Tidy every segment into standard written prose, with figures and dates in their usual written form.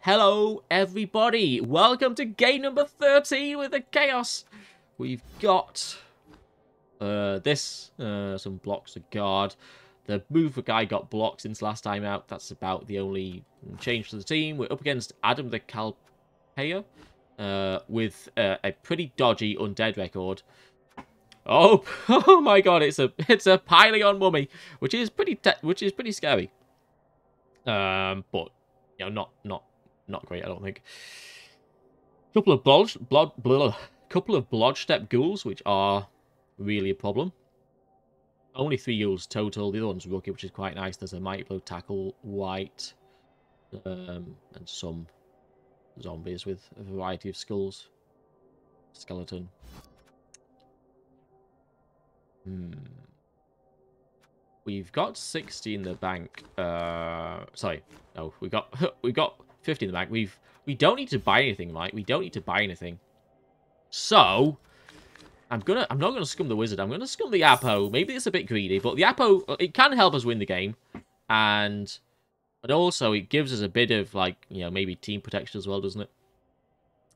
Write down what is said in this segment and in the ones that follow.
Hello, everybody. Welcome to game number 13 with the Chaos. We've got some blocks to guard. The mover guy got blocked since last time out. That's about the only change to the team. We're up against Adam the Calpayer with a pretty dodgy Undead record. Oh, oh my God! It's a piling on mummy, which is pretty scary. But you know, not great, I don't think. Couple of Blodge-step ghouls, which are really a problem. Only 3 ghouls total. The other one's rookie, which is quite nice. There's a Mighty Blow Tackle, White, and some zombies with a variety of skulls. Skeleton. We've got 60 in the bank. Sorry, no, we got 50 in the bank. We don't need to buy anything, Mike. We don't need to buy anything. So I'm not gonna scum the wizard. I'm gonna scum the Apo. Maybe it's a bit greedy, but the Apo, it can help us win the game, but also it gives us a bit of, like, you know, maybe team protection as well, doesn't it?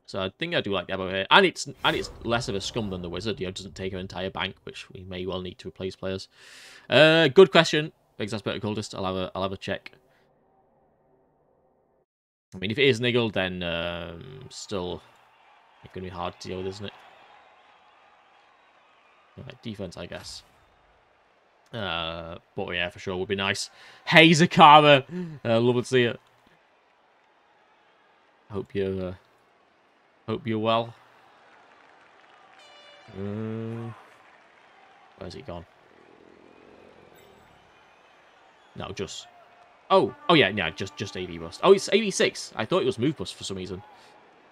So I think I do like the Apo here, and it's less of a scum than the wizard. You know, it doesn't take our entire bank, which we may well need to replace players. Good question, Exasperated Cultist. I'll have a check. I mean, if it is niggled, then still it's gonna be hard to deal with, isn't it? Right, defense, I guess. But yeah, for sure, would be nice. Hey, Zakara, love to see it. Hope you're well. Where's he gone? No, just. Oh yeah, just AV bust. Oh, it's AV6. I thought it was move bust for some reason.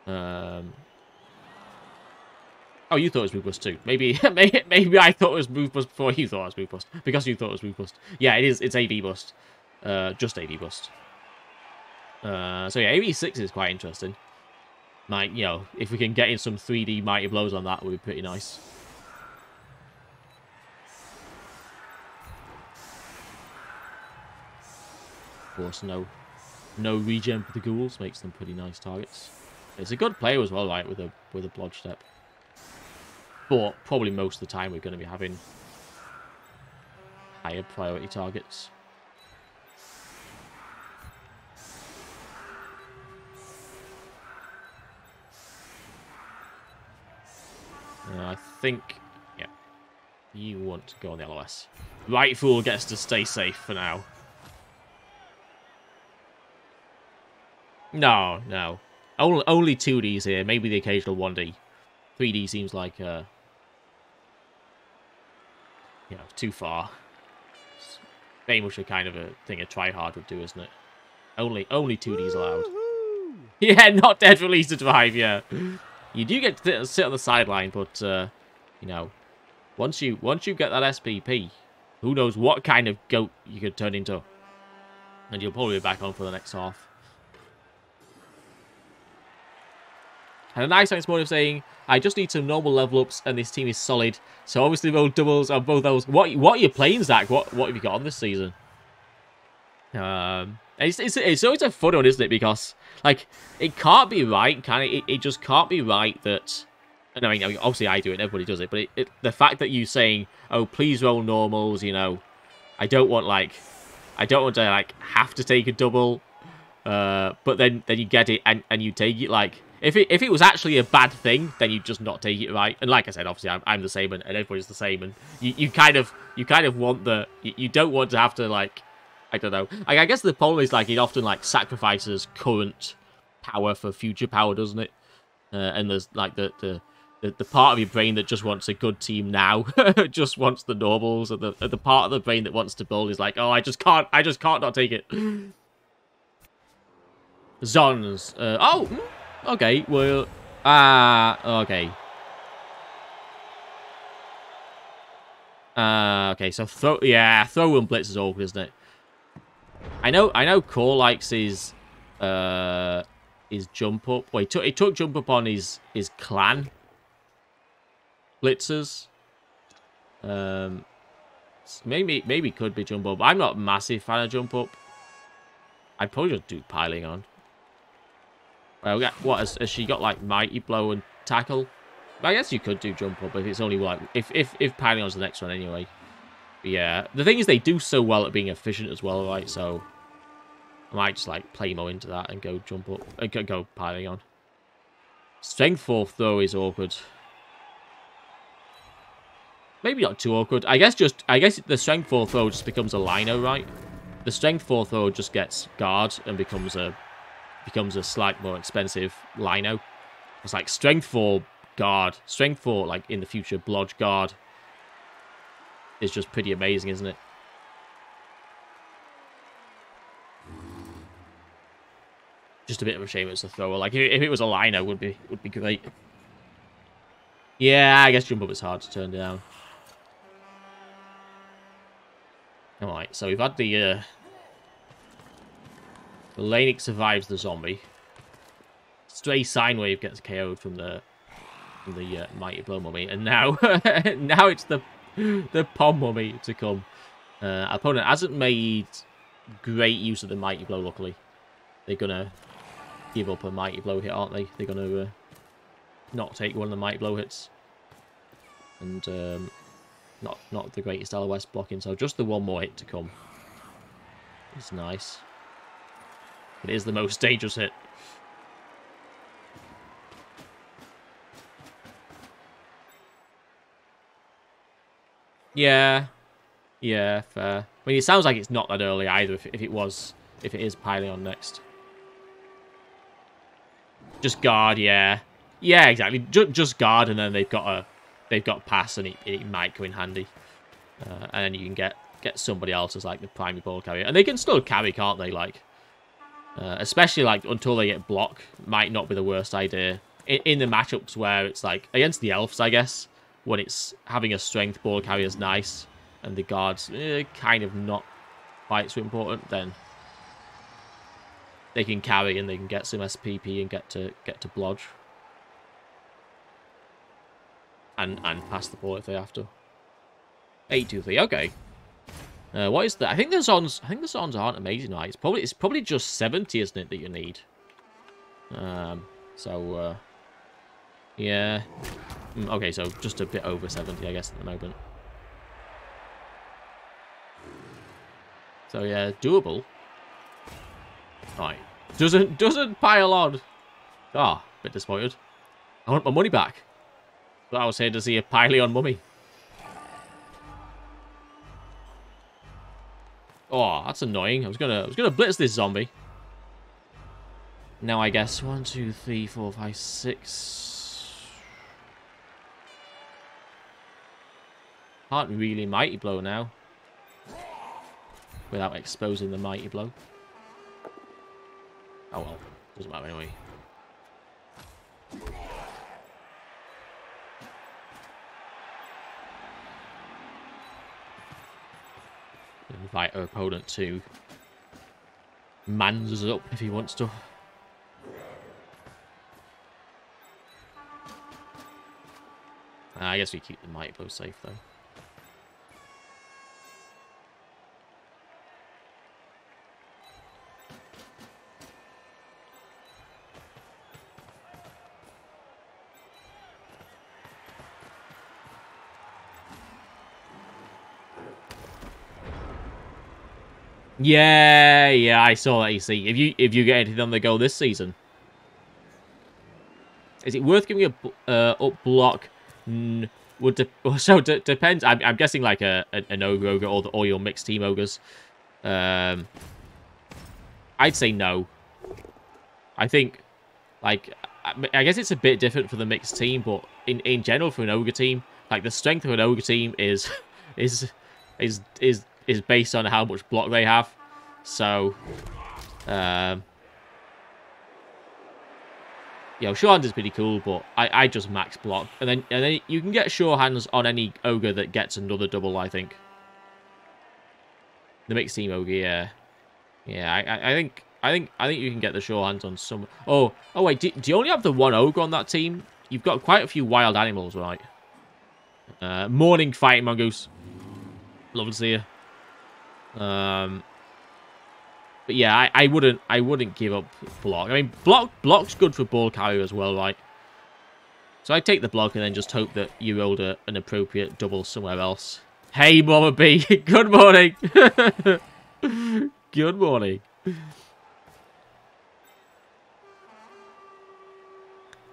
Oh, you thought it was move bust too. Maybe I thought it was move bust before you thought it was move bust. Because you thought it was move bust. Yeah, it is. It's AV bust. Just AV bust. So yeah, AV6 is quite interesting. Might, you know, if we can get in some 3D mighty blows on that, would be pretty nice. Of course, no regen for the ghouls makes them pretty nice targets. It's a good player as well, right, with a Blodge step. But probably most of the time we're going to be having higher priority targets. I think, yeah, you want to go on the LOS. Right Fool gets to stay safe for now. No. Only 2Ds here. Maybe the occasional 1D. 3D seems like, you know, too far. It's very much a kind of a thing a tryhard would do, isn't it? Only 2Ds allowed. Yeah, not dead for Lisa Drive, yeah. You do get to sit on the sideline, but, you know, once you get that SPP, who knows what kind of goat you could turn into. And you'll probably be back on for the next half. And a nice motive saying, I just need some normal level ups and this team is solid. So obviously roll doubles on both those. What are you playing, Zach? What have you got on this season? It's always a fun one, isn't it? Because, like, it can't be right, can it? It just can't be right that... I mean, obviously I do it, everybody does it, but the fact that you saying, oh, please roll normals, you know, I don't want to, like, have to take a double, but then you get it and you take it, like... If it was actually a bad thing, then you'd just not take it, right? And like I said, obviously I'm the same, and everybody's the same, and you kind of want the... You don't want to have to, like... I don't know. Like, I guess the problem is, like, it often, like, sacrifices current power for future power, doesn't it? And there's, like, the part of your brain that just wants a good team now, just wants the normals, and the part of the brain that wants to build is like, oh, I just can't not take it. Zons. Okay, well, okay. Okay, so throw and blitz is awkward, isn't it? I know Core likes his jump up. Well, he took jump up on his clan blitzers. Maybe could be jump up. I'm not a massive fan of jump up. I'd probably just do piling on. What has she got? Like Mighty Blow and Tackle? I guess you could do Jump Up if it's only like if Pylion's the next one anyway. But yeah, the thing is they do so well at being efficient as well, right? So I might just like play more into that and go Jump Up and go Pylion. Strength 4 though is awkward. Maybe not too awkward. I guess the Strength 4 throw just becomes a Lino, right? The Strength 4 throw just gets Guard and becomes a slight more expensive Lino. It's like Strength 4 Guard. Strength 4, like in the future, Blodge Guard is just pretty amazing, isn't it? Just a bit of a shame it's a thrower. Like if it was a Lino, would be great. Yeah, I guess Jump Up is hard to turn down. Alright, so we've had the Lanic survives the zombie. Stray Sine Wave gets KO'd from the Mighty Blow Mummy, and now now it's the Pom Mummy to come. Opponent hasn't made great use of the Mighty Blow, luckily. They're gonna give up a Mighty Blow hit, aren't they? They're gonna not take one of the Mighty Blow hits. And not the greatest LOS blocking, so just the one more hit to come is nice. It is the most dangerous hit. Yeah, fair. I mean, it sounds like it's not that early either. If it is Pylion next, just Guard. Yeah, exactly. Just Guard, and then they've got pass, and it might come in handy. And then you can get somebody else as like the primary ball carrier, and they can still carry, can't they? Like, especially like until they get block, might not be the worst idea in the matchups where it's like against the elves, I guess, when it's having a strength ball carrier is nice, and the guards kind of not quite so important. Then they can carry and they can get some SPP and get to blodge. And pass the ball if they have to. 8-2-3, okay. What is that? I think the zones aren't amazing, right? It's probably just 70, isn't it, that you need? Yeah. Okay, so just a bit over 70, I guess, at the moment. So yeah, doable. Right. Doesn't pile on. Ah, bit disappointed. I want my money back. But I was here to see a Pylion mummy. Oh, that's annoying. I was gonna blitz this zombie. Now I guess 1, 2, 3, 4, 5, 6. Can't really Mighty Blow now. Without exposing the Mighty Blow. Oh well, doesn't matter anyway. Invite our opponent to mans us up if he wants to. I guess we keep the Mighty Blow safe though. Yeah, I saw that. You see, if you get anything on the go this season, is it worth giving a up block? Depends. I'm guessing like an ogre or your mixed team ogres. I'd say no. I think like I guess it's a bit different for the mixed team, but in general for an ogre team, like the strength of an ogre team is based on how much block they have. So, Sure Hand is pretty cool, but I just max block, and then you can get Sure Hands on any ogre that gets another double. I think the mixed team ogre, yeah. I think you can get the Sure Hands on some. Oh wait, do you only have the one ogre on that team? You've got quite a few wild animals, right? Morning Fighting Mongoose. Love to see you. But yeah, I wouldn't give up block. I mean, block's good for ball carrier as well, right? So I take the block and then just hope that you rolled an appropriate double somewhere else. Hey, Mama B, good morning. Good morning.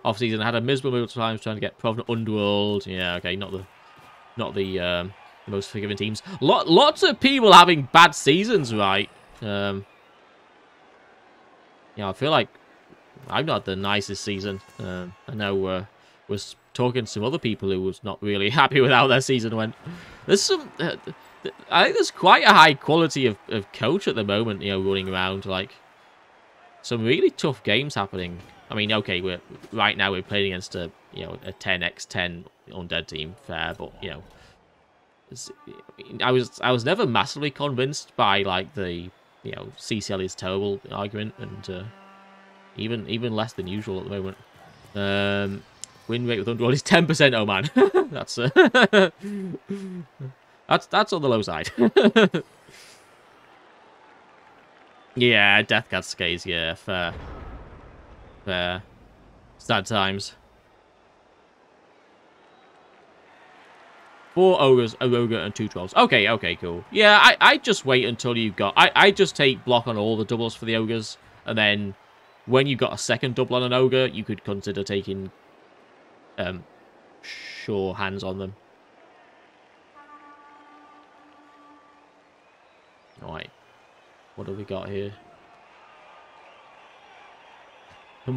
Off-season, I had a miserable amount of times trying to get Provident Underworld. Yeah, okay, not the most forgiving teams. Lots of people having bad seasons, right? Yeah, I feel like I've not had the nicest season. I know was talking to some other people who was not really happy with how their season went. There's some... I think there's quite a high quality of coach at the moment, you know, running around. Like, some really tough games happening. I mean, okay, right now we're playing against a 10x10 undead team, fair, but you know, I was never massively convinced by like the CCL is terrible argument, and even less than usual at the moment. Win rate with Underworld is 10%. Oh man, that's on the low side. Yeah, Death Cascades. Yeah, fair. Sad times. 4 ogres, a rogue, and 2 trolls. Okay, cool. Yeah, I just wait until you've got... I just take block on all the doubles for the ogres, and then when you've got a second double on an ogre, you could consider taking sure hands on them. Alright. What have we got here? I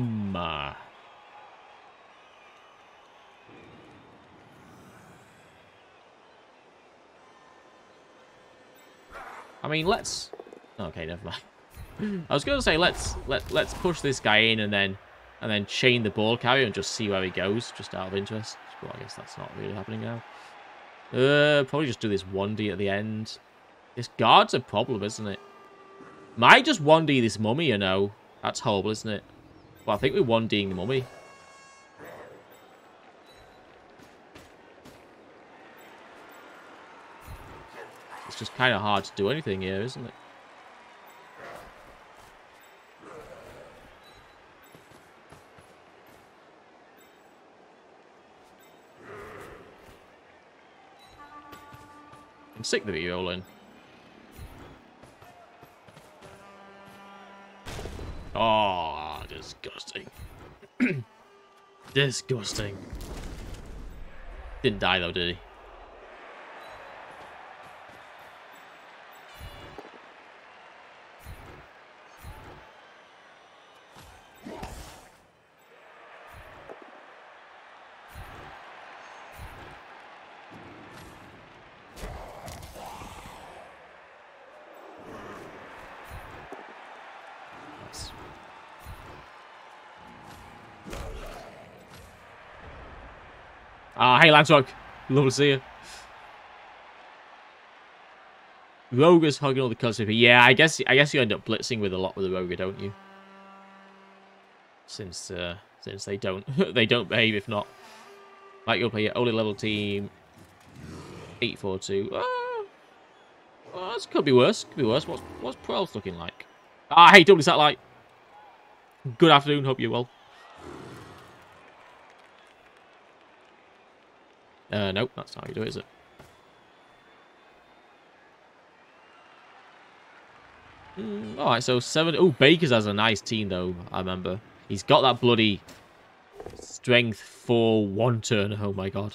mean, let's... Okay, never mind. I was going to say let's push this guy in and then chain the ball carrier and just see where he goes, just out of interest. But I guess that's not really happening now. Probably just do this 1D at the end. This guard's a problem, isn't it? Might just 1D this mummy, you know. That's horrible, isn't it? Well, I think we're 1D'ing the mummy. It's just kind of hard to do anything here, isn't it? I'm sick of the reroll in. Oh, disgusting. Disgusting. Didn't die though, did he? Hey, Landsrock. Lovely to see you. Rogue's hugging all the customers. Yeah, I guess you end up blitzing with a lot with the Rogue, don't you? Since they don't they don't behave if not. Like you'll play your only level team 842. Well, this could be worse. Could be worse. What's Pearls looking like? Hey, W Satellite. Good afternoon. Hope you're well. Nope, that's not how you do it, is it? Alright, so 7... Oh, Baker's has a nice team, though, I remember. He's got that bloody strength 4 1-turn. Oh, my God.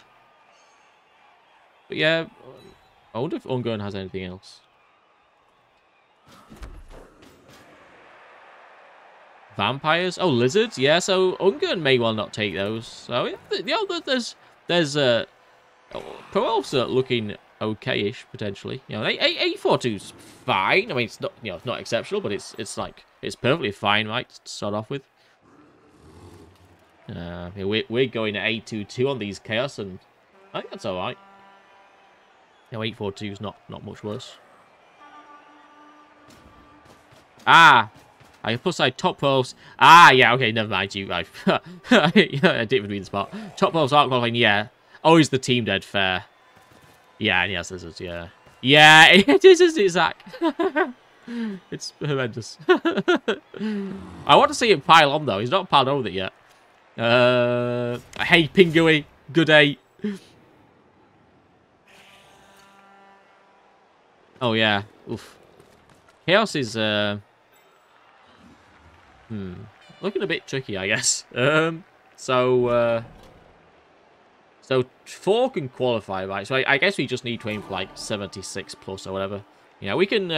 But, yeah, I wonder if Ungun has anything else. Vampires? Oh, lizards? Yeah, so Ungun may well not take those. So, yeah, there's Pro Elves are looking okay-ish potentially. You know, 842's fine. I mean, it's not it's not exceptional, but it's perfectly fine, right? To start off with. We're going at 822 on these chaos, and I think that's all right. You know, 842's not much worse. Plus I top Pro-Elves. Yeah, okay, never mind you. I didn't even read this part. Top Pro-Elves aren't qualifying, yeah. Oh, is the team dead? Fair. Yeah, and yes, this is, yeah. Yeah, it is, isn't it, Zach? It's horrendous. I want to see him pile on, though. He's not piled on with it yet. Hey, Pinguey. Good day. Oh, yeah. Oof. Chaos is, looking a bit tricky, I guess. So 4 can qualify, right? So I guess we just need to aim for, like, 76 plus or whatever. You know, we can,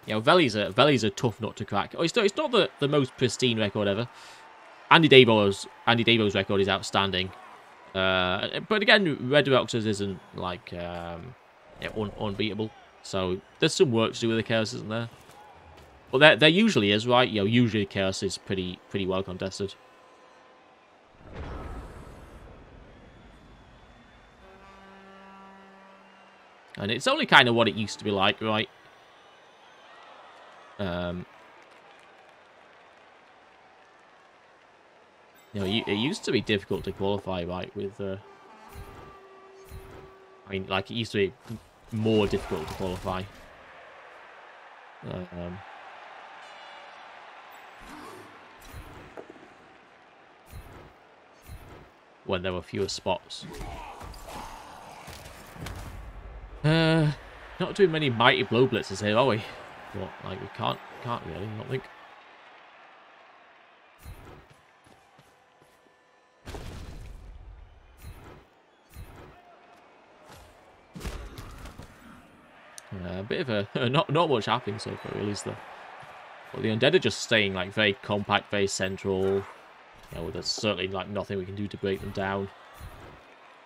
you know, Veli's a tough nut to crack. Oh, it's not the most pristine record ever. Andy Davo's record is outstanding. But again, Red Roxas isn't, like, yeah, unbeatable. So there's some work to do with the Chaos, isn't there? Well, there usually is, right? You know, usually Chaos is pretty well contested. And it's only kind of what it used to be like, right? You know, it used to be difficult to qualify, right? With, I mean, like, it used to be more difficult to qualify. When there were fewer spots. Not doing many mighty blow blitzes here, are we? What, like, we can't really, I don't think. A bit of a not much happening so far, really, is there? But the Undead are just staying, like, very compact, very central. You know, there's certainly, like, nothing we can do to break them down.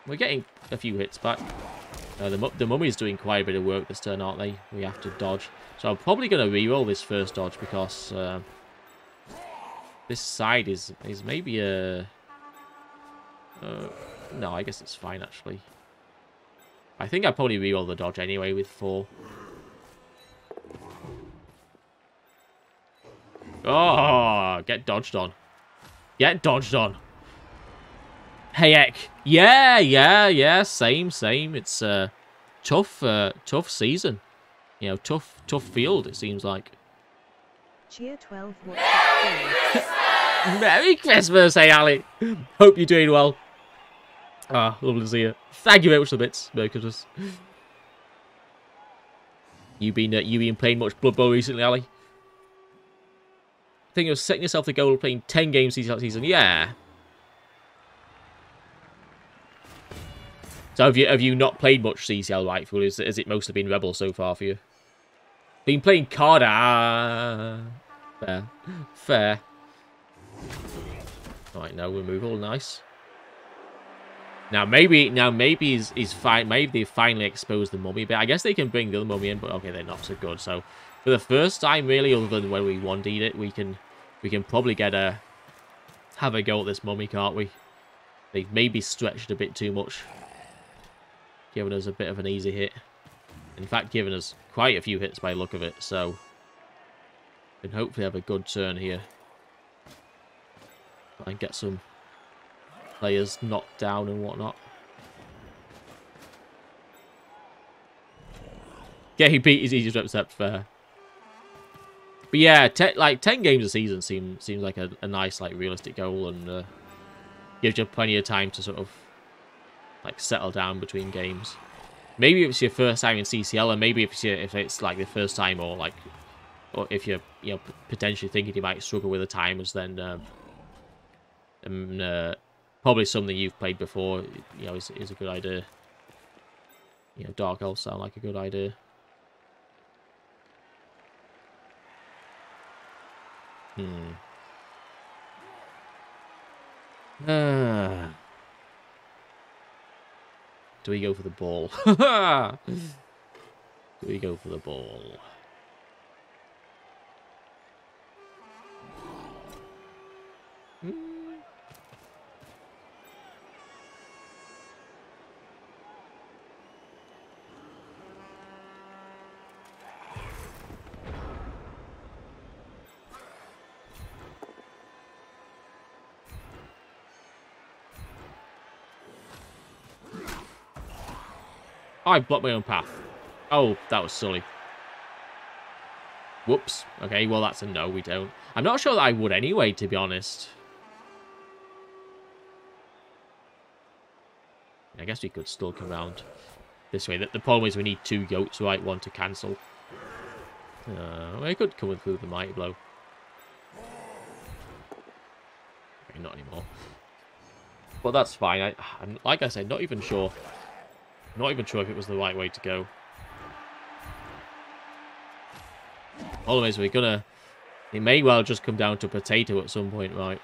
We're getting a few hits back. The Mummy's doing quite a bit of work this turn, aren't they? We have to dodge. So I'm probably going to reroll this first dodge because this side is maybe a... no, I guess it's fine, actually. I think I'll probably reroll the dodge anyway with 4. Oh, get dodged on. Get dodged on. Hey, heck. Yeah, same. It's tough season. You know, tough field, it seems like. Cheer 12. Merry Christmas, hey, Ali. Hope you're doing well. Ah, lovely to see you. Thank you very much for the bits. Merry Christmas. You been playing much Blood Bowl recently, Ali? I think you're setting yourself the goal of playing 10 games this season. Yeah. So have you not played much CCL, right? Has it mostly been Rebel so far for you? Been playing card. Fair. Right, no removal, nice. Now maybe he's fine. Maybe they finally exposed the mummy, but I guess they can bring the other mummy in. But okay, they're not so good. So for the first time, really, other than when we 1D'd it, we can probably have a go at this mummy, can't we? They've maybe stretched a bit too much, giving us a bit of an easy hit. In fact, giving us quite a few hits by the look of it. So we can hopefully have a good turn here and get some players knocked down and whatnot. Yeah, he beat his easiest rep fair. But yeah, 10 games a season seems like a nice, like, realistic goal, and gives you plenty of time to sort of like settle down between games. Maybe if it's your first time in CCL, and maybe if it's like the first time, or if you're potentially thinking you might struggle with the timers, then probably something you've played before, is a good idea. Dark Elves sound like a good idea. Do we go for the ball? Do we go for the ball? I blocked my own path. Oh, that was silly. Whoops. Okay, well, that's a no, we don't. I'm not sure that I would anyway, to be honest. I guess we could still come around this way. The problem is we need 2 goats, right? One to cancel. We could come through the mighty blow. Okay, not anymore. But that's fine. I'm, like I said, not even sure. Not even sure if it was the right way to go. Problem is, it may well just come down to potato at some point, right?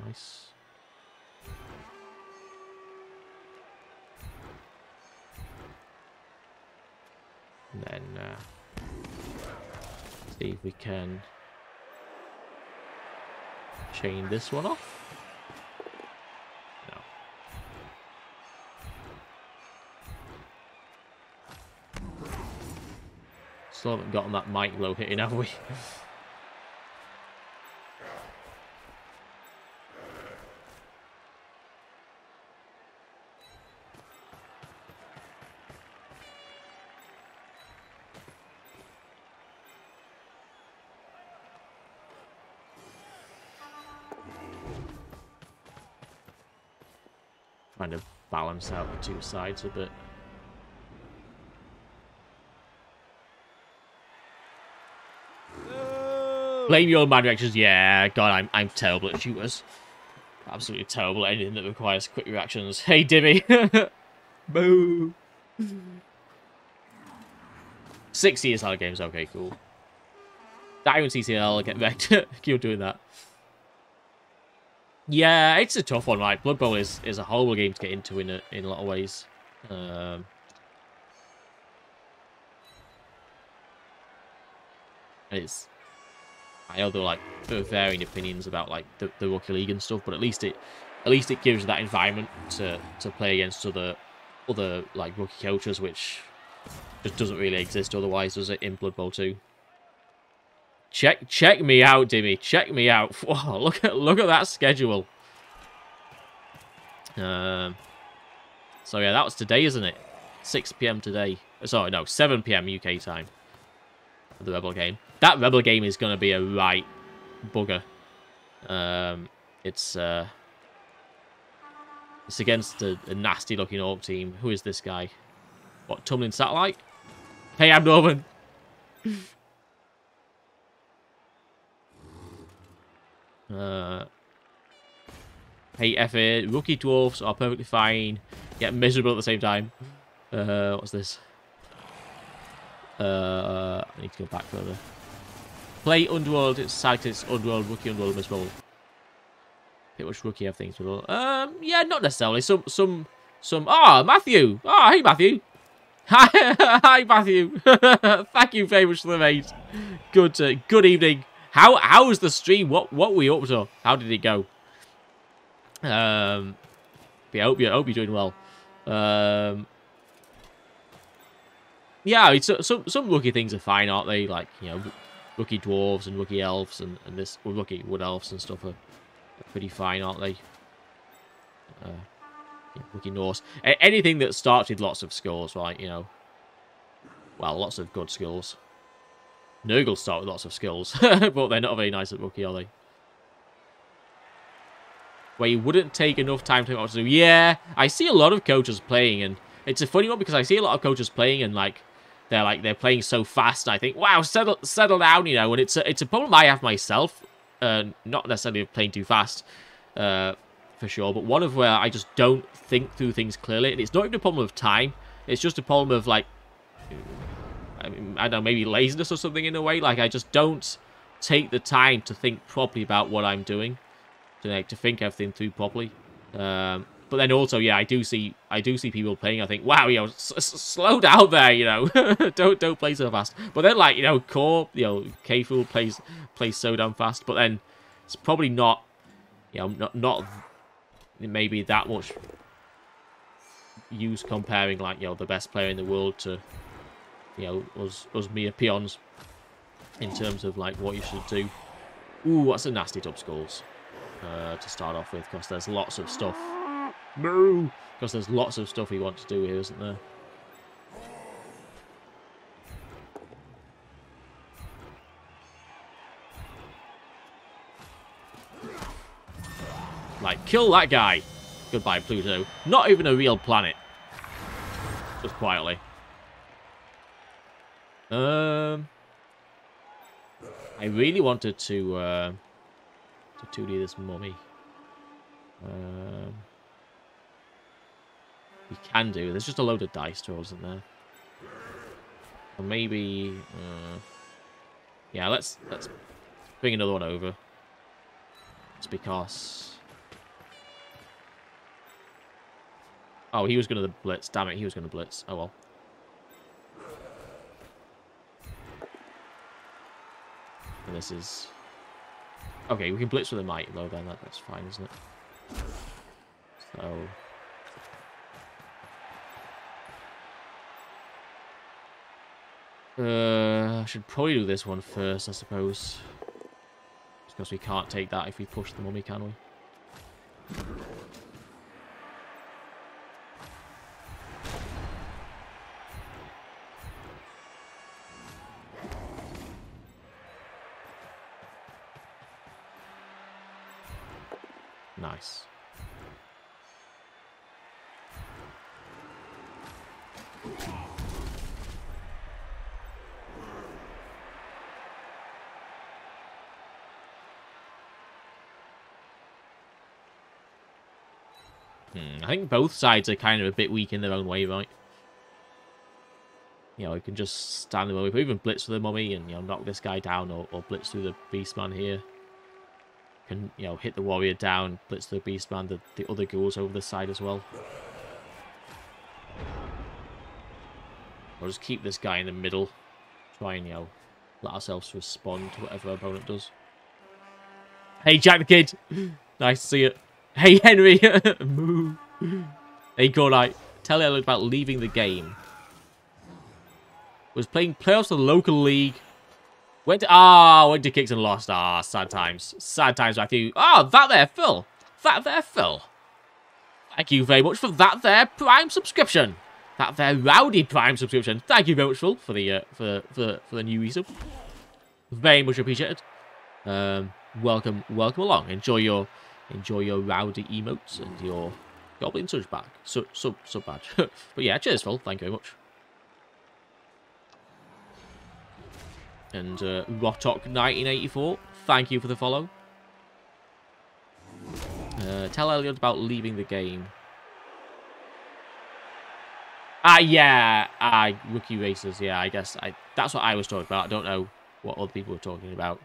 Nice. And then see if we can chain this one off. No. Still haven't gotten that mighty blow hitting, have we? Trying to balance out the 2 sides a bit. Blame your man reactions. Yeah, God, I'm terrible at shooters. Absolutely terrible at anything that requires quick reactions. Hey, Dimmy. Boo. 60 is how the game's okay, cool. Diamond CCL, get wrecked. Keep doing that. Yeah, it's a tough one, right? Blood Bowl is a horrible game to get into in a lot of ways. I know there are varying opinions about like the Rookie League and stuff, but at least it gives you that environment to play against other like rookie coaches, which just doesn't really exist otherwise, does it, in Blood Bowl 2? Check me out, Dimmy. Check me out. Whoa, look at that schedule. So yeah, that was today, isn't it? 6 PM today. Sorry, no, 7 PM UK time. The Rebel game. That Rebel game is going to be a right bugger. It's against a nasty-looking Orc team. Who is this guy? What, Tumbling Satellite? Hey, I'm Norman. Hey, FA. Rookie Dwarfs are perfectly fine, yet miserable at the same time. What's this? I need to go back further. Play Underworld. It's sad 'cause it's Underworld, Rookie Underworld, miserable. Pretty much Rookie have things miserable. Yeah, not necessarily. Some. Ah, Matthew. Ah, hey, Matthew. Hi, Matthew. Thank you very much for the mate. Good evening. How was the stream? What were we up to? How did it go? I hope you're doing well. Yeah, I mean, some rookie things are fine, aren't they? Like, you know, rookie dwarves and rookie elves and this rookie wood elves and stuff are pretty fine, aren't they? Yeah, rookie Norse. Anything that starts with lots of skills, right? You know, well, lots of good skills. Nurgle start with lots of skills, but they're not very nice at rookie, are they? Where you wouldn't take enough time to know what to do. Yeah, I see a lot of coaches playing, and it's a funny one because I see a lot of coaches playing, and they're playing so fast. And I think, wow, settle down, you know. And it's a problem I have myself, not necessarily playing too fast, for sure, but one of where I just don't think through things clearly, and it's not even a problem of time. It's just a problem of like, I don't know, maybe laziness or something in a way. Like I just don't take the time to think properly about what I'm doing. To think everything through properly, but then also, yeah, I do see people playing. I think, wow, you know, slow down there, you know, don't play so fast. But then, like, you know, Core, you know, K-Fool plays so damn fast. But then it's probably not, you know, not maybe that much use comparing, like, you know, the best player in the world to you know, us mere peons in terms of like what you should do. Ooh, that's a nasty dub skulls to start off with, because there's lots of stuff. No, because there's lots of stuff we want to do here, isn't there? Like, kill that guy. Goodbye, Pluto. Not even a real planet. Just quietly. I really wanted to 2D this mummy. We can do. There's just a load of dice rolls in there. Or maybe... yeah, let's bring another one over. Just because... Oh, he was going to blitz. Damn it, he was going to blitz. Oh, well. And this is... Okay, we can blitz with a might, though, then. That's fine, isn't it? So... I should probably do this one first, I suppose. Just because we can't take that if we push the mummy, can we? Nice. I think both sides are kind of a bit weak in their own way, right? You know, we can just stand them over. We can even blitz with the mummy and, you know, knock this guy down, or blitz through the beastman here. Can, you know, hit the warrior down, blitz the beastman, the other ghouls over the side as well. We'll just keep this guy in the middle. Try and, you know, let ourselves respond to whatever our opponent does. Hey, Jack the Kid! Nice to see it. Hey, Henry! Moo! Hey, Gordite. Tell Elliot about leaving the game. Was playing playoffs for the local league. Went to kicks and lost. Sad times. Sad times, Matthew. That there, Phil. That there, Phil. Thank you very much for that there Prime subscription. That there rowdy Prime subscription. Thank you very much, Phil, for the new resub. Very much appreciated. Welcome along. Enjoy your rowdy emotes and your goblin surge back. Sub badge. But yeah, cheers, Phil. Thank you very much. And Rotok 1984, thank you for the follow. Tell Elliot about leaving the game. Yeah. Rookie races. Yeah, I guess that's what I was talking about. I don't know what other people were talking about.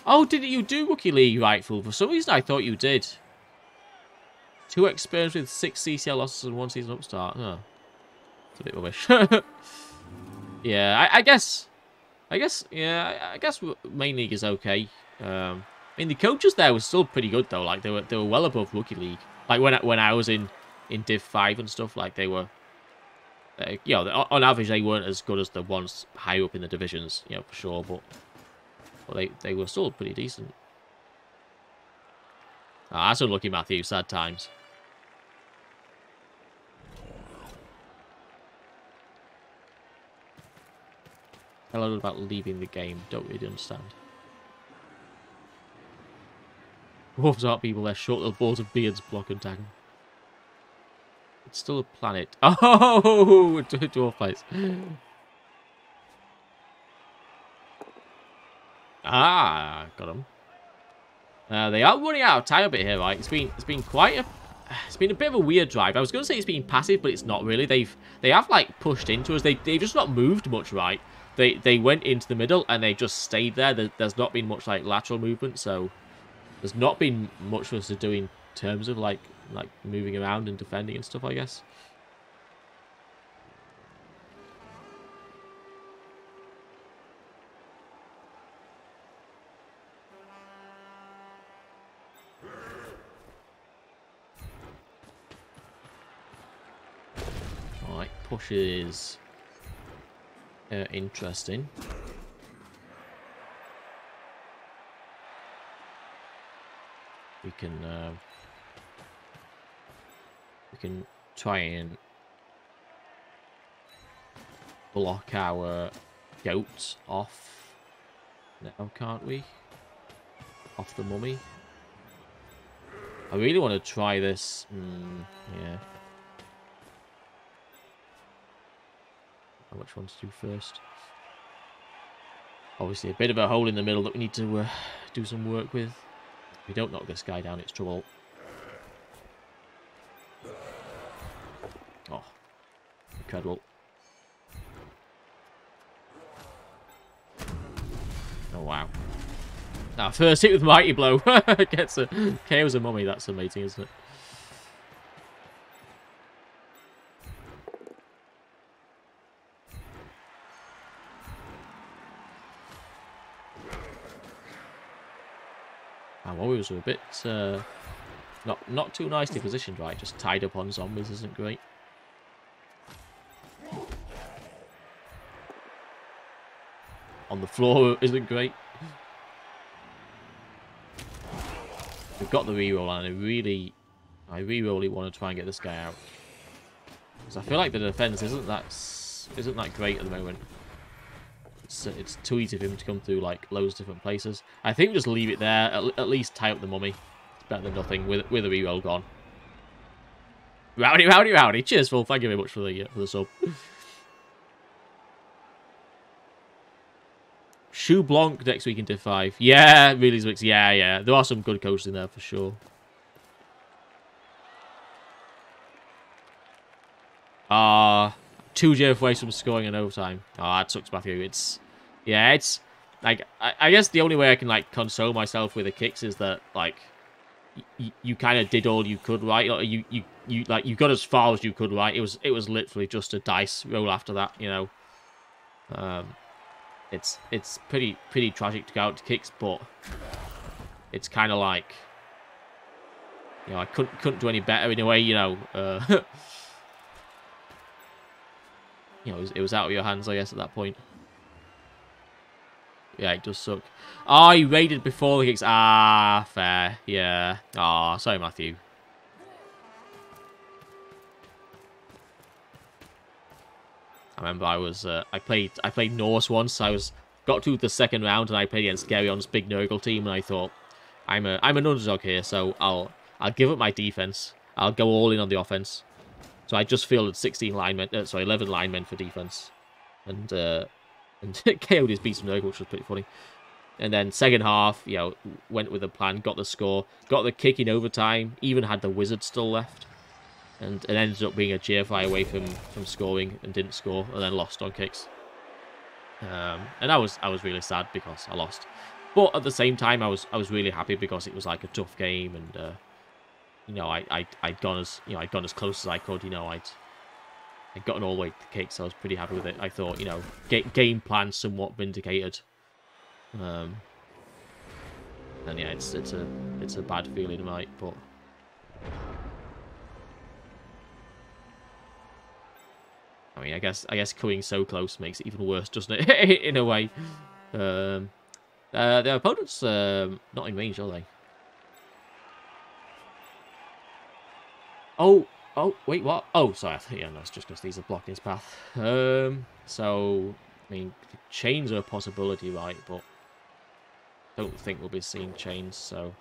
Oh, didn't you do Rookie League, right, Fool? For some reason, I thought you did. 2 experience with 6 CCL losses and 1 season upstart. Huh. It's a bit rubbish. Yeah, I guess main league is okay. I mean, the coaches there were still pretty good though. Like they were well above rookie league. Like when I was in Div 5 and stuff, like they were, you know, on average they weren't as good as the ones higher up in the divisions, you know, for sure. But they were still pretty decent. That's unlucky, Matthew. Sad times. Hello about leaving the game. Don't really understand. Dwarves aren't people, they're short little balls of beards block and tag them. It's still a planet. Oh! Dwarf fights. Got them. They are running out of time a bit here, right? It's been quite a... It's been a bit of a weird drive. I was going to say it's been passive, but it's not really. They have like pushed into us. They've just not moved much, right? They went into the middle and they just stayed there. There's not been much like lateral movement, so there's not been much for us to do in terms of like moving around and defending and stuff, I guess. push is interesting. We can try and block our goats off now, can't we? Off the mummy. I really want to try this. Yeah. Which one to do first? Obviously, a bit of a hole in the middle that we need to do some work with. If we don't knock this guy down, it's trouble. Oh, incredible. Oh, wow. Now, first hit with Mighty Blow. Gets a KO's a mummy. That's amazing, isn't it? Our warriors are a bit not too nicely positioned, right? Just tied up on zombies isn't great. On the floor isn't great. We've got the reroll, and I really want to try and get this guy out. Because I feel like the defense isn't that great at the moment. It's too easy for him to come through like loads of different places. I think just leave it there. At least tie up the mummy. It's better than nothing with a reroll gone. Rowdy, rowdy, rowdy. Cheers, Phil. Thank you very much for the sub. Shoe Blanc next week in Div 5. Yeah, really, Zwix. Yeah. There are some good coaches in there for sure. Two JFAs from scoring in overtime. Oh, that sucks, Matthew. It's like I guess the only way I can like console myself with the kicks is that like you kind of did all you could, right? Like, you got as far as you could, right? It was literally just a dice roll after that, you know. It's pretty tragic to go out to kicks, but it's kind of like, you know, I couldn't do any better in a way, you know. You know, it was out of your hands, I guess, at that point. Yeah, it does suck. Oh, he raided before the kicks. Ah, fair. Yeah. Ah, sorry, Matthew. I remember I played Norse once. Got to the second round and I played against Gerion's big Nurgle team, and I thought I'm an underdog here, so I'll give up my defense. I'll go all in on the offense. So I just fielded 11 linemen for defense, and KO'd his beast Nurgle, which was pretty funny. And then second half, you know, went with a plan, got the score, got the kick in overtime, even had the wizard still left. And it ended up being a GFI away from scoring and didn't score, and then lost on kicks. And I was really sad because I lost, but at the same time I was really happy because it was like a tough game, and you know, I'd gone as close as I could. You know, I'd gotten all the way to the kicks, so I was pretty happy with it. I thought, you know, game plan somewhat vindicated. And yeah, it's a bad feeling, right? But I mean, I guess coming so close makes it even worse, doesn't it? In a way. Their opponents not in range, are they? Oh, wait, what? Oh, sorry. Yeah, no, it's just because these are blocking his path. So I mean, chains are a possibility, right? But don't think we'll be seeing chains. So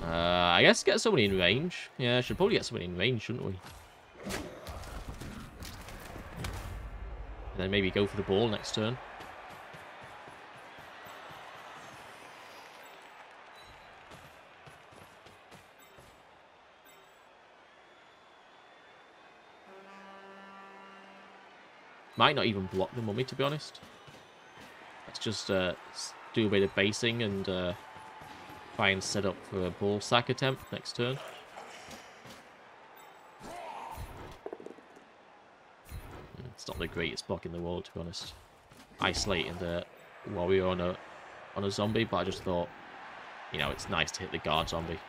I guess get somebody in range. Yeah, should probably get somebody in range, shouldn't we? And then maybe go for the ball next turn. Might not even block the mummy, to be honest. Let's just do a bit of basing and try and set up for a ball sack attempt next turn. It's not the greatest block in the world, to be honest. Isolating the warrior on a zombie, but I just thought, you know, it's nice to hit the guard zombie.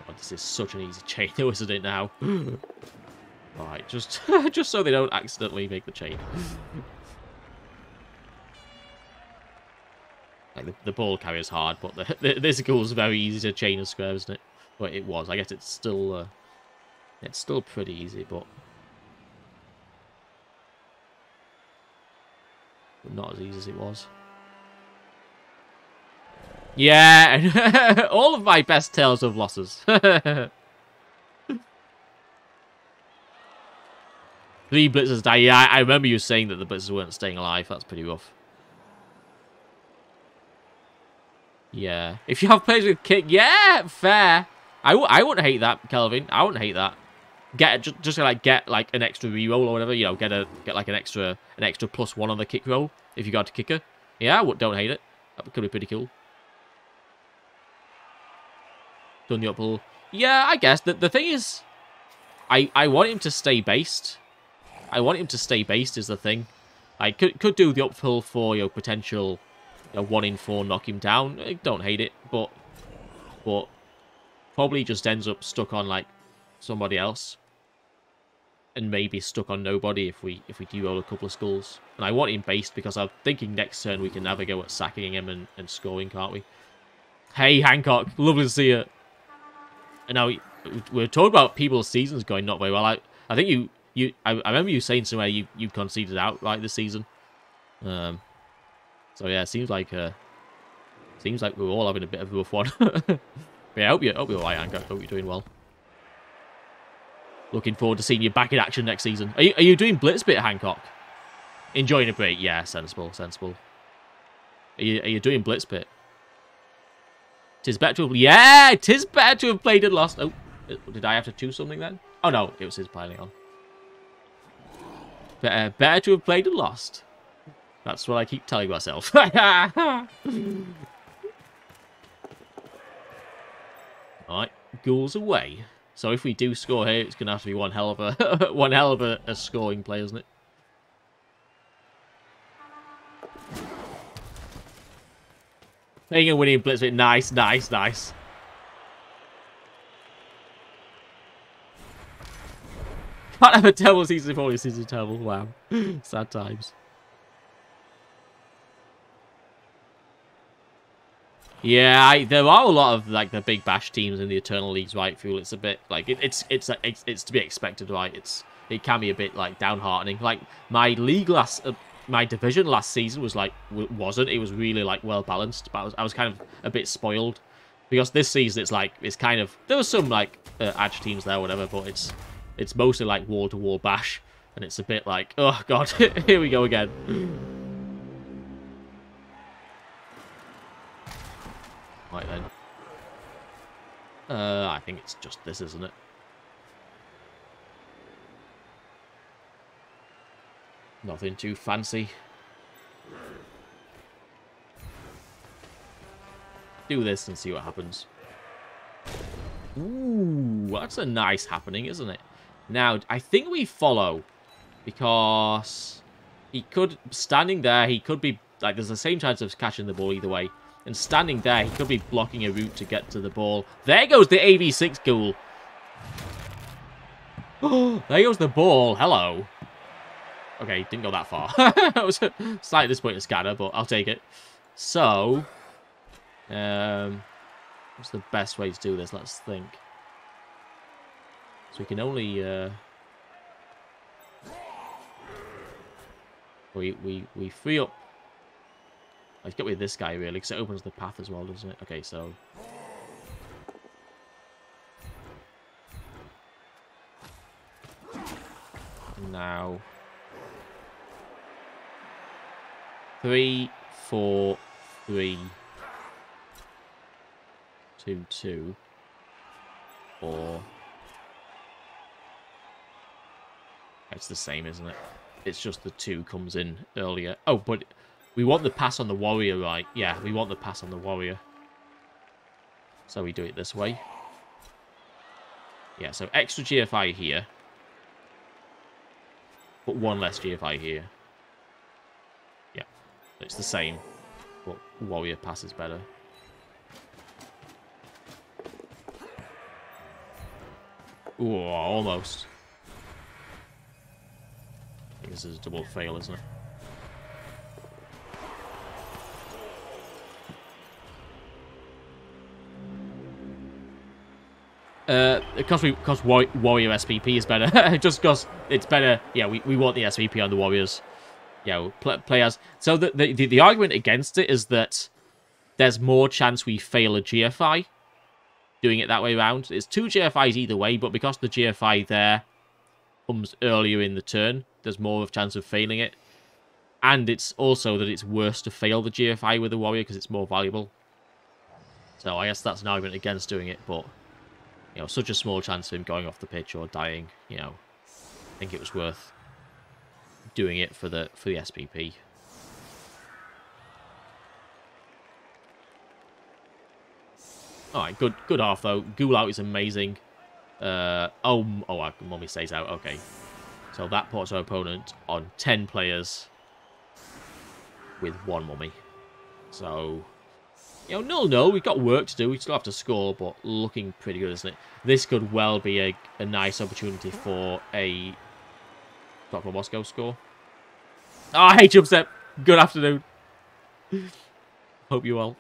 God, this is such an easy chain, though, isn't it now? Alright, just just so they don't accidentally make the chain. Like, the ball carrier's hard, but this goal's very easy to chain a square, isn't it? Well, it was. I guess it's still pretty easy, but not as easy as it was. Yeah, all of my best tales of losses. 3 blitzers die. Yeah, I remember you saying that the blitzers weren't staying alive. That's pretty rough. Yeah. If you have players with kick, yeah, fair. I wouldn't hate that, Kelvin. I wouldn't hate that. Just like get like an extra reroll or whatever. You know, get like an extra +1 on the kick roll if you got a kicker. Yeah, don't hate it. That could be pretty cool. Done the uphill. Yeah, I guess the thing is, I want him to stay based. I want him to stay based is the thing. I could do the uphill for your potential 1 in 4 knock him down. I don't hate it, but probably just ends up stuck on like somebody else, and maybe stuck on nobody if we do roll a couple of skulls. And I want him based because I'm thinking next turn we can have a go at sacking him and scoring, can't we? Hey Hancock, lovely to see you. And now we're talking about people's seasons going not very well. I think I remember you saying somewhere you conceded out right this season. So yeah, it seems like we're all having a bit of a rough one. But yeah, I hope you're alright, Hancock. Hope you're doing well. Looking forward to seeing you back in action next season. Are you doing Blitzbit, Hancock? Enjoying a break? Yeah, sensible. Are you doing Blitzbit? Tis better to have... Yeah, tis better to have played and lost. Oh, did I have to choose something then? Oh no, it was his piling on. Better to have played and lost. That's what I keep telling myself. Alright, goals away. So if we do score here, it's gonna have to be one hell of a scoring play, isn't it? Playing and winning blitz bit. Nice. Can't have a terrible season if all your seasons are terrible. Wow. Sad times. Yeah, there are a lot of like the big bash teams in the Eternal Leagues, right? Fool, it's a bit like it's to be expected, right? It can be a bit like downheartening. Like my league my division last season was like wasn't. It was really like well balanced, but I was kind of a bit spoiled because this season it's kind of there was some like edge teams there, whatever, but it's mostly like wall to wall bash, and it's a bit like oh god, here we go again. Right then. I think it's just this, isn't it? Nothing too fancy. Do this and see what happens. Ooh, that's a nice happening, isn't it? Now, I think we follow because he could, standing there, he could be, like, there's the same chance of catching the ball either way. And standing there, he could be blocking a route to get to the ball. There goes the AV6 goal. Oh, there goes the ball. Hello. Okay, didn't go that far. It was slightly disappointing scatter, but I'll take it. So, what's the best way to do this? Let's think. So we can only we free up. Let's get with this guy, really, because it opens the path as well, doesn't it? Okay, so... Now... 3, 4, 3... 2, 2... Or... It's the same, isn't it? It's just the 2 comes in earlier. Oh, but... We want the pass on the warrior, right? Yeah, we want the pass on the warrior. So we do it this way. Yeah, so extra GFI here. But 1 less GFI here. Yeah, it's the same. But warrior pass is better. Ooh, almost. I think this is a double fail, isn't it? Because Warrior SPP is better. Just because it's better. Yeah, we want the SPP on the Warriors. Yeah, play as. So the argument against it is that there's more chance we fail a GFI doing it that way around. It's 2 GFIs either way, but because the GFI there comes earlier in the turn, there's more of a chance of failing it. And it's also that it's worse to fail the GFI with the Warrior because it's more valuable. So I guess that's an argument against doing it, but such a small chance of him going off the pitch or dying, I think it was worth doing it for the SPP. Alright, good half though. Ghoul out is amazing. Mummy stays out, okay. So that puts our opponent on 10 players with 1 Mummy. So, 0-0, we've got work to do. We still have to score, but looking pretty good, isn't it? This could well be a nice opportunity for a Dr. Moscow score. Oh, hey, Chubstep. Good afternoon. Hope you're well.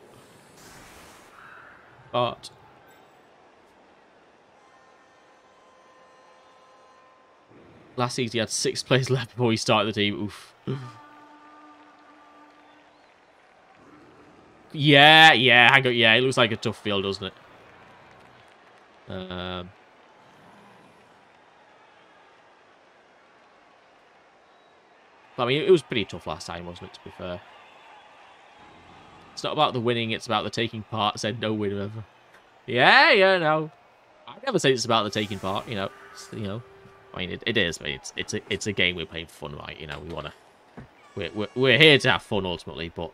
But last season he had 6 players left before he started the team. Oof. Yeah, hang on. Yeah, it looks like a tough field, doesn't it? But, I mean, it was pretty tough last time, wasn't it, to be fair? It's not about the winning, it's about the taking part, said no winner ever. Yeah, no. I never say it's about the taking part, I mean, it is, but it's a game we're playing for fun, right? We want to... We're here to have fun, ultimately, but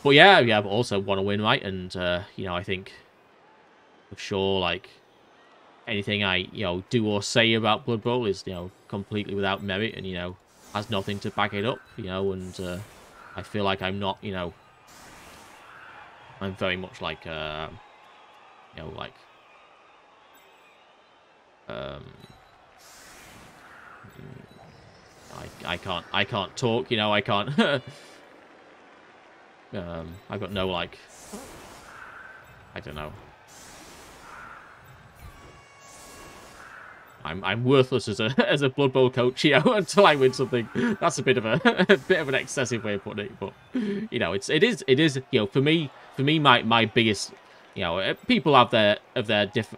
yeah, but also want to win, right? And, I think, for sure, like, anything I, do or say about Blood Bowl is, completely without merit and, has nothing to back it up, and I feel like I'm not, I'm very much like, I can't talk, I can't, I've got no, like, I don't know. I'm worthless as a Blood Bowl coach, until I win something. That's a bit of an excessive way of putting it, but it is for me my biggest, people have their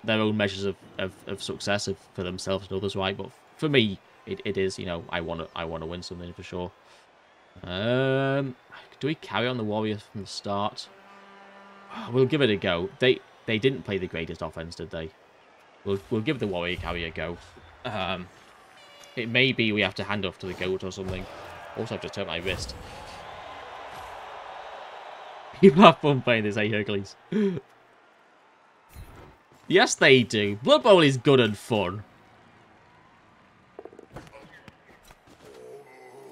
own measures of success for themselves and others, right? But for me, it is, I want to win something for sure. Do we carry on the Warriors from the start? We'll give it a go. They didn't play the greatest offense, did they? We'll give the Warrior carry a go. It may be we have to hand off to the goat or something. Also, I've just hurt my wrist. People have fun playing this, Hercules. Yes, they do. Blood Bowl is good and fun.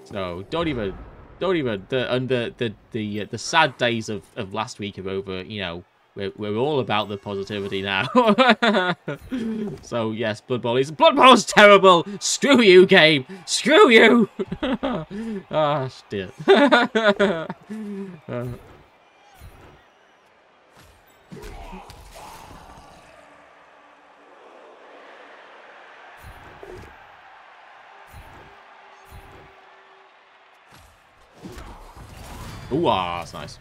So don't even. The sad days of last week are over. We're all about the positivity now. So yes, Blood Bowl is terrible. Screw you, game. Screw you. Ah, dear. Ooh, that's nice.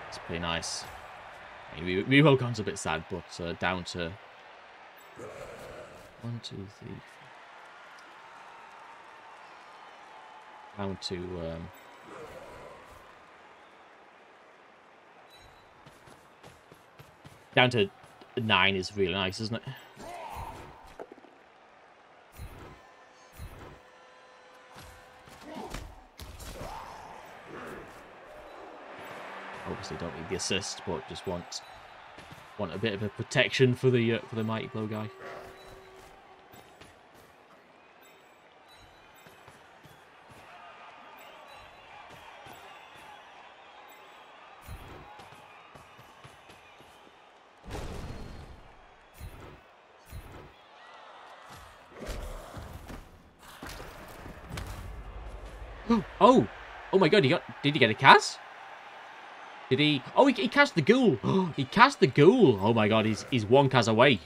It's pretty nice. I mean, Rerollcon's a bit sad, but down to 1, 2, 3. Down to down to 9 is really nice, isn't it? Obviously don't need the assist, but just want a bit of a protection for the Mighty Blow guy. Oh! Oh my god, did he get a Kaz? Did he? Oh, he cast the ghoul. He cast the ghoul. Oh my god, he's one Kaz away.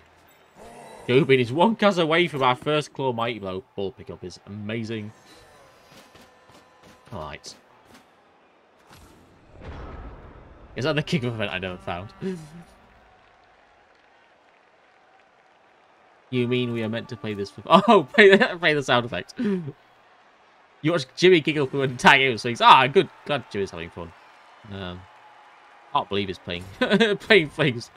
Jobin is one Kaz away from our first Claw Mighty Blow. Ball pickup is amazing. Alright. Is that the kick-off event I never found? You mean we are meant to play this for... Oh, play the sound effect. You watch Jimmy giggle through and tag him, so he's... Ah, good. Glad Jimmy's having fun. Can't believe he's playing playing Flings.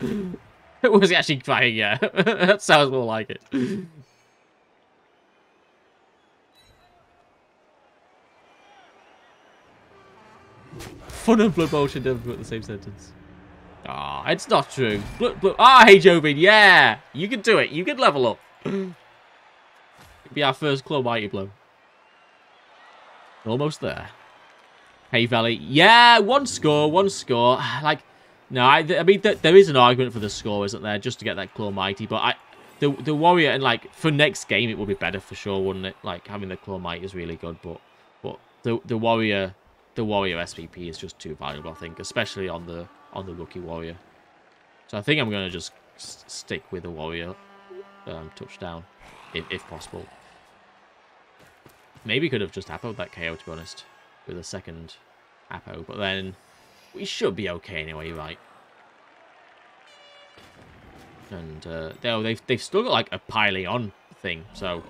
Was he actually crying? Yeah. That sounds more like it. Fun and blood motion never put the same sentence. Ah, it's not true. Hey Jobin, yeah! You can do it. You can level up. It'll be our first Claw Mighty Blow. Almost there. Hey Valley, yeah, one score. Like, no, I mean, there is an argument for the score, isn't there? Just to get that Claw Mighty, but the Warrior, and like, for next game, it would be better for sure, wouldn't it? Like, having the Claw Mighty is really good, but the Warrior SVP is just too valuable, I think, especially on the Rookie Warrior. So I think I'm going to just stick with the Warrior touchdown, if possible. Maybe could have just Apo'd that KO, to be honest, with a second Apo, but then we should be okay anyway, right? And they've still got like a piling on thing, so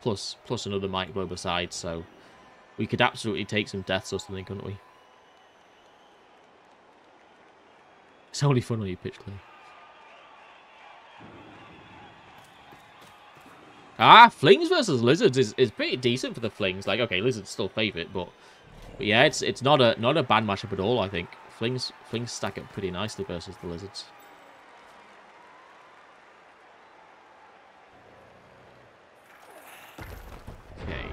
plus another Mighty Blow besides, so we could absolutely take some deaths or something, couldn't we? It's only fun when you pitch clear. Ah, Flings versus Lizards is pretty decent for the Flings. Like, okay, Lizards still favourite, but yeah, it's not a bad matchup at all, I think. Flings stack up pretty nicely versus the Lizards. Okay.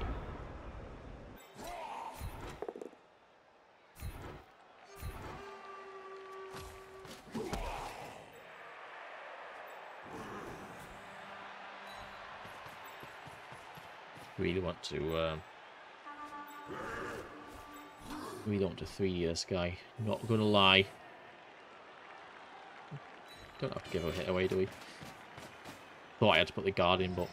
Really want to we don't want to 3 this guy. Not gonna lie. Don't have to give a hit away, do we? Thought I had to put the guard in, but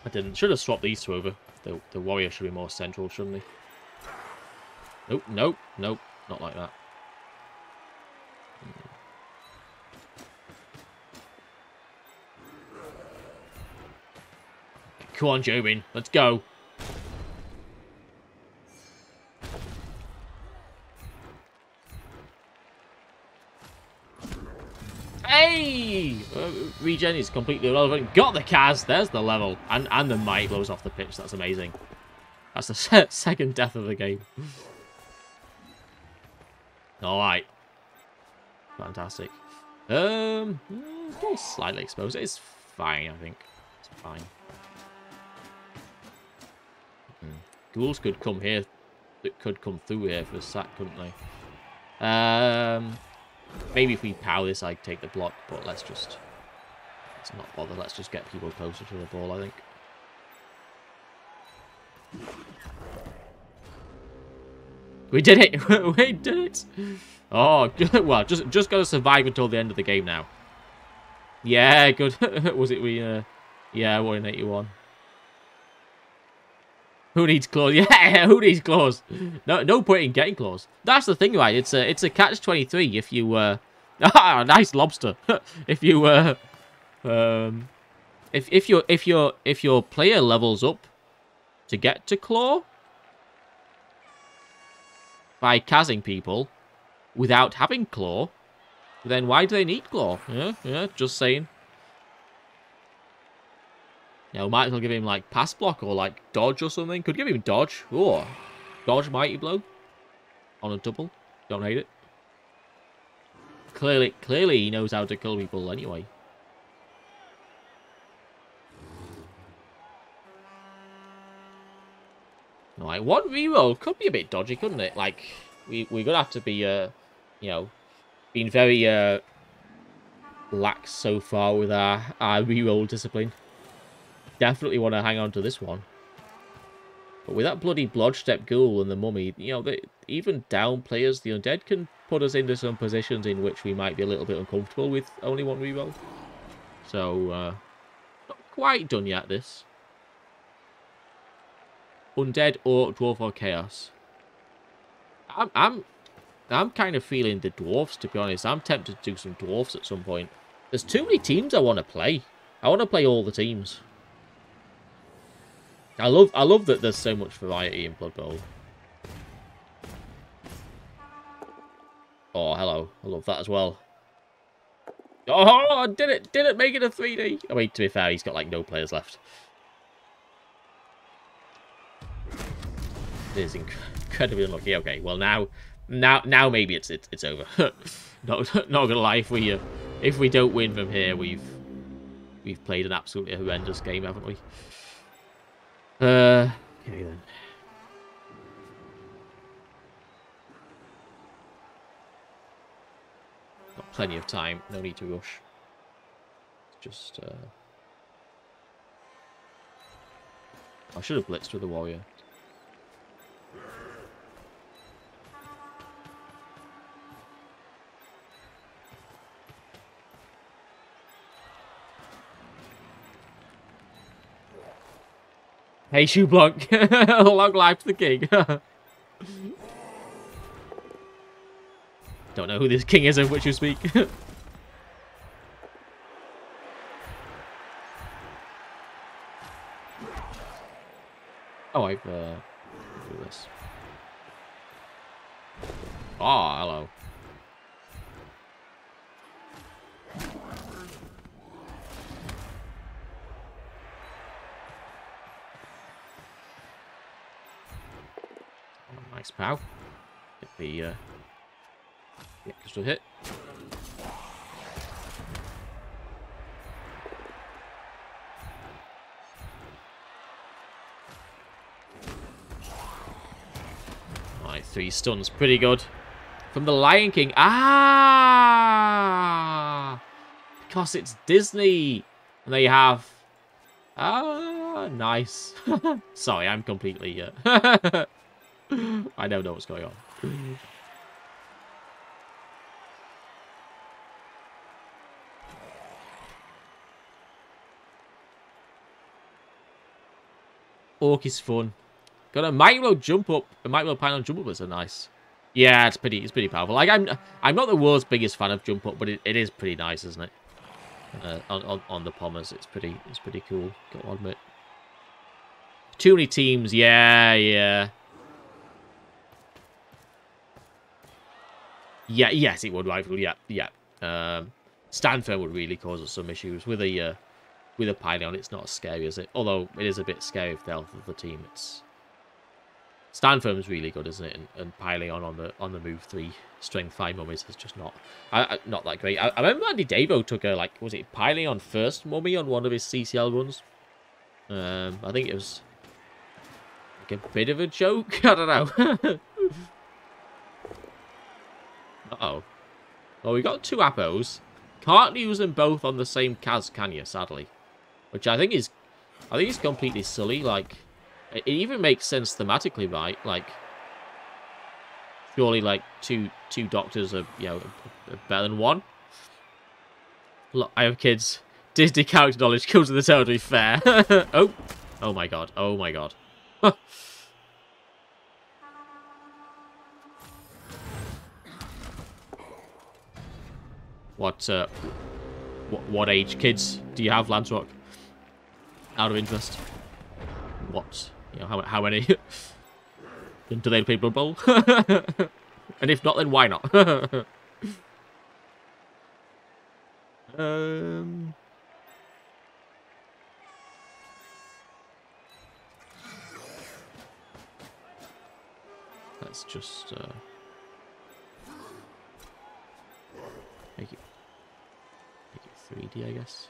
I didn't. Should have swapped these two over. The Warrior should be more central, shouldn't he? Nope, not like that. Come on, Jobin, let's go. Hey! Regen is completely irrelevant. Got the Kaz. There's the level. And the Might blows off the pitch. That's amazing. That's the second death of the game. Alright. Fantastic. Still slightly exposed. It's fine, I think. It's fine. Ghouls could come here. It could come through here for a sack, couldn't they? Maybe if we power this, I'd take the block, but let's not bother. Let's just get people closer to the ball, I think. We did it! We did it! Oh, well, just got to survive until the end of the game now. Yeah, good. Was it we? Yeah, 181. Who needs claws? Yeah, who needs claws? No point in getting claws. That's the thing, right? It's a catch-23 if you nice lobster. If you if your player levels up to get to claw by Kazing people without having claw, then why do they need claw? Yeah, just saying. You know, might as well give him, like, pass block or, like, dodge or something. Could give him dodge. Oh, dodge Mighty Blow on a double. Don't hate it. Clearly he knows how to kill people anyway. Alright, one reroll could be a bit dodgy, couldn't it? Like, we're gonna have to be, you know, being very, lax so far with our reroll discipline. Definitely want to hang on to this one. But with that bloody Blodgestep Ghoul and the Mummy, you know, even down players, the Undead can put us into some positions in which we might be a little bit uncomfortable with only one reroll. So, not quite done yet, this. Undead, Orc, Dwarf, or Chaos. I'm kind of feeling the Dwarfs, to be honest. I'm tempted to do some Dwarfs at some point. There's too many teams I want to play. I want to play all the teams. I love that there's so much variety in Blood Bowl. Oh, hello. I love that as well. Oh, did it make it a 3D? I mean, to be fair, he's got like no players left. It is incredibly unlucky. Okay, well now maybe it's over. not gonna lie, if we don't win from here, we've played an absolutely horrendous game, haven't we? Okay then. Got plenty of time. No need to rush. Just I should have blitzed with the warrior. Hey, Shoe Blanc. Long life to the king. Don't know who this king is of which you speak. Oh, I've do this. Oh, hello. Nice pow. Get the extra hit. Alright, 3 stuns. Pretty good. From the Lion King. Ah! Because it's Disney. And they have... Ah, nice. Sorry, I'm completely... I don't know what's going on. Orc is fun. Got a micro jump up, a micro pine on jump up. Is a nice. Yeah, it's pretty powerful. Like I'm not the world's biggest fan of jump up, but it is pretty nice, isn't it? On the pommers, it's pretty cool. Got to admit. Too many teams. Yeah. Yeah, yes, it would rival. Yeah. Stand firm would really cause us some issues with a Pyleon. It's not as scary as it, although it is a bit scary if the health of the team. It's Stand firm is really good, isn't it? And Pyleon on the move 3 strength 5 mummies is just not that great. I remember Andy Davo took a was it Pyleon first mummy on one of his CCL runs. I think it was like a bit of a joke. I don't know. Uh-oh. Well, we got 2 Appos. Can't use them both on the same Kaz, can you, sadly? Which I think is completely silly. Like, it even makes sense thematically, right? Like, surely, like, two doctors are, are better than one. Look, I have kids. Disney character knowledge comes with the territory fair. Oh my god. Oh my god. What age kids do you have, Lancerock? Out of interest. What? How many? Do they play Blood Bowl? And if not, then why not? Let's just make it 3D, I guess.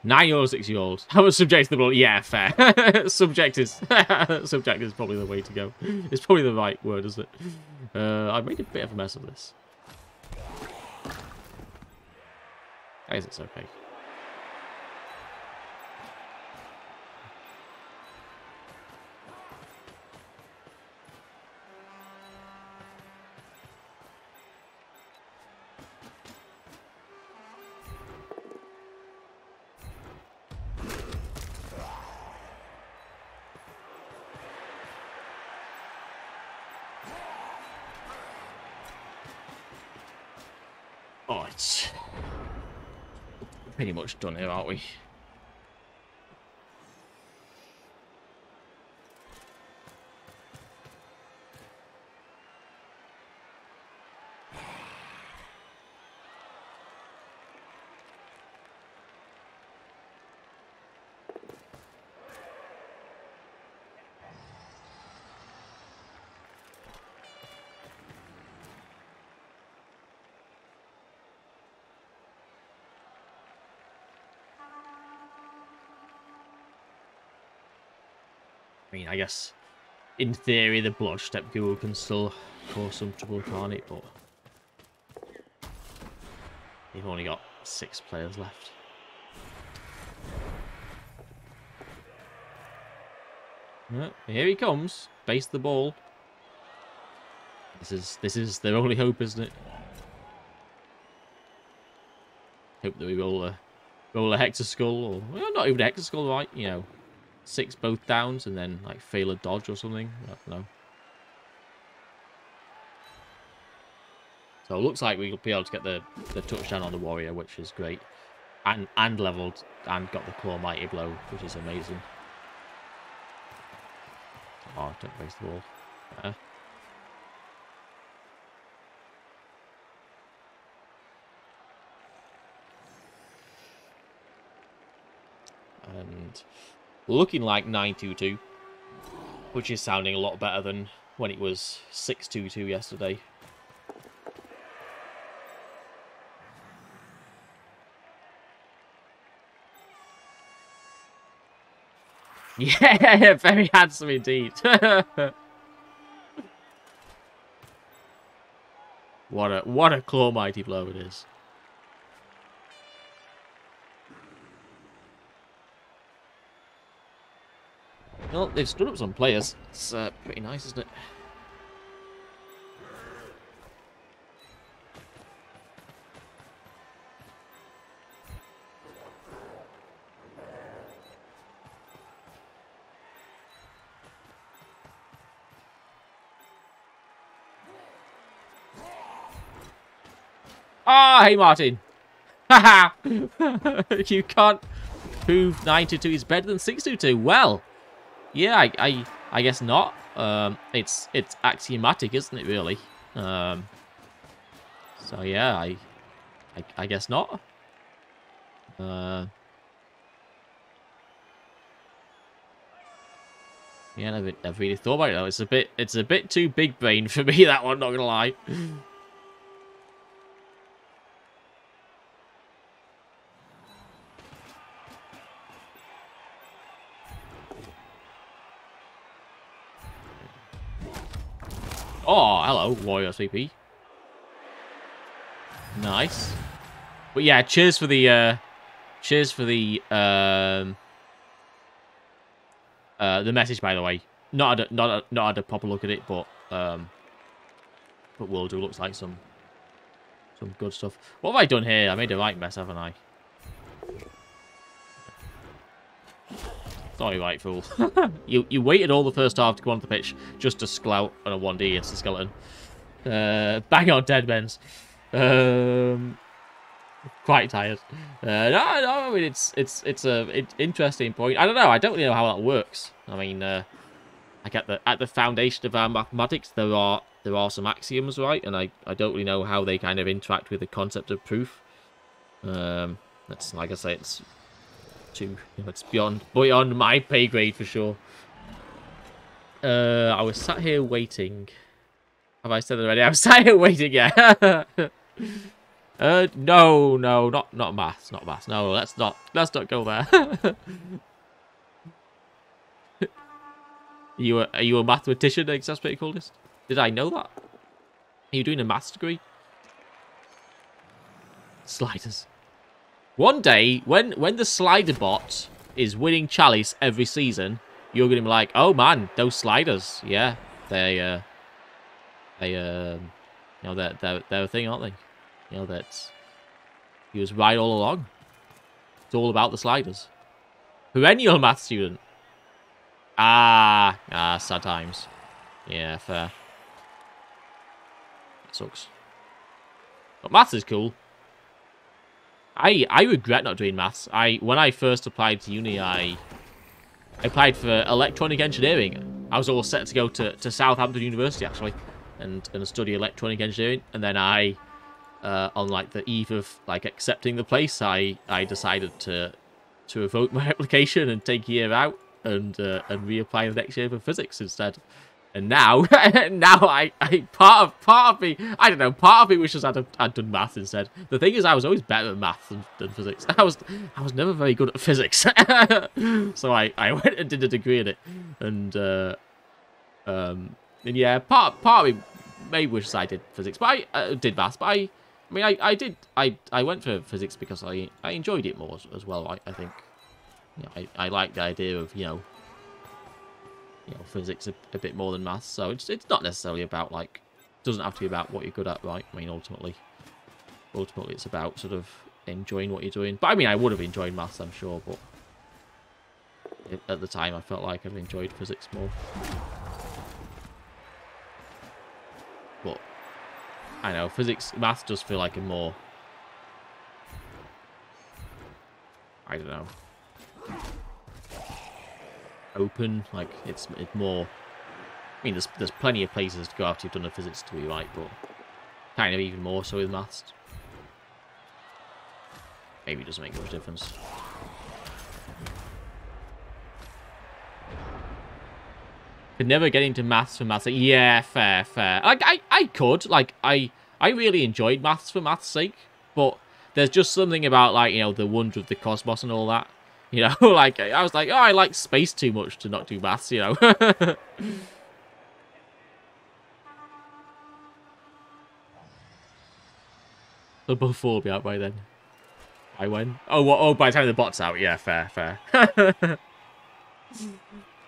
Nine-year-old, 6-year-old. How was subject to the ball? Yeah, fair. subject is probably the way to go. It's probably the right word, isn't it? I made a bit of a mess of this. I guess it's okay. Oh, it's pretty much done here, aren't we? I mean, I guess, in theory, the blood step ghoul can still cause some trouble, can't it? But they've only got 6 players left. Yeah, here he comes. Base the ball. This is their only hope, isn't it? Hope that we roll a Hector Skull, or well, not even a Hector Skull, right? You know, 6 both downs and then like fail a dodge or something. I don't know. So it looks like we'll be able to get the touchdown on the warrior, which is great, and leveled and got the claw mighty blow, which is amazing. Oh, don't waste the ball. And looking like 9-2-2, which is sounding a lot better than when it was 6-2-2 yesterday. Yeah, very handsome indeed. What a claw mighty blow it is. Well, they've stood up some players. It's pretty nice, isn't it? Ah, hey Martin. Haha. You can't prove 9-2 is better than 6-2. Well, yeah, I guess not. It's axiomatic, isn't it? Really. So yeah, I guess not. Yeah, I've really thought about it though. It's a bit too big brain for me, that one. Not gonna lie. Oh, hello, Warrior CP. Nice. But yeah, cheers for the message, by the way. Not had a proper look at it, but will do. Looks like some good stuff. What have I done here? I made a right mess, haven't I? Sorry, right fool. you waited all the first half to go onto the pitch just to sklout on a 1D against the skeleton. Bang on dead men's. Quite tired. No, I mean it's a interesting point. I don't know. I don't really know how that works. I mean, like at the foundation of our mathematics, there are some axioms, right? And I don't really know how they kind of interact with the concept of proof. That's like I say, it's it's beyond my pay grade for sure. I was sat here waiting. Have I said it already? I was sat here waiting. Yeah. No, not maths, not maths. No, let's not go there. Are you a mathematician? I guess that's what you call this. Did I know that? Are you doing a maths degree? Sliders. One day, when the slider bot is winning Chalice every season, you're going to be like, oh man, those sliders, yeah, they're a thing, aren't they? You know, that he was right all along. It's all about the sliders. Perennial math student. Sad times. Yeah, fair. It sucks. But maths is cool. I regret not doing maths. When I first applied to uni, I applied for electronic engineering. I was all set to go to Southampton University, actually, and study electronic engineering. And then on like the eve of like accepting the place, I decided to revoke my application and take a year out and reapply the next year for physics instead. And now, part of me, I don't know, part of me wishes I'd done math instead. The thing is, I was always better at math than physics. I was never very good at physics, so I went and did a degree in it, and yeah, part of me maybe wishes I did physics, but I did maths. But I went for physics because I enjoyed it more as well. I think, you know, I like the idea of physics a bit more than maths. So it's not necessarily about, like, it doesn't have to be about what you're good at, right? I mean, ultimately it's about sort of enjoying what you're doing. But I mean, I would have enjoyed maths, I'm sure, but at the time I felt like I've enjoyed physics more. But I know, maths does feel like a more, I don't know, open, like it's more. I mean, there's plenty of places to go after you've done a physics degree, right? But kind of even more so with maths. Maybe it doesn't make much difference. Could never get into maths for maths. Yeah, fair. Like I could, like I really enjoyed maths for maths' sake, but there's just something about, like, you know, the wonder of the cosmos and all that. You know, like, I was like, oh, I like space too much to not do maths, you know. The buff will be out by then. I win. Oh, by the time the bot's out, yeah, fair.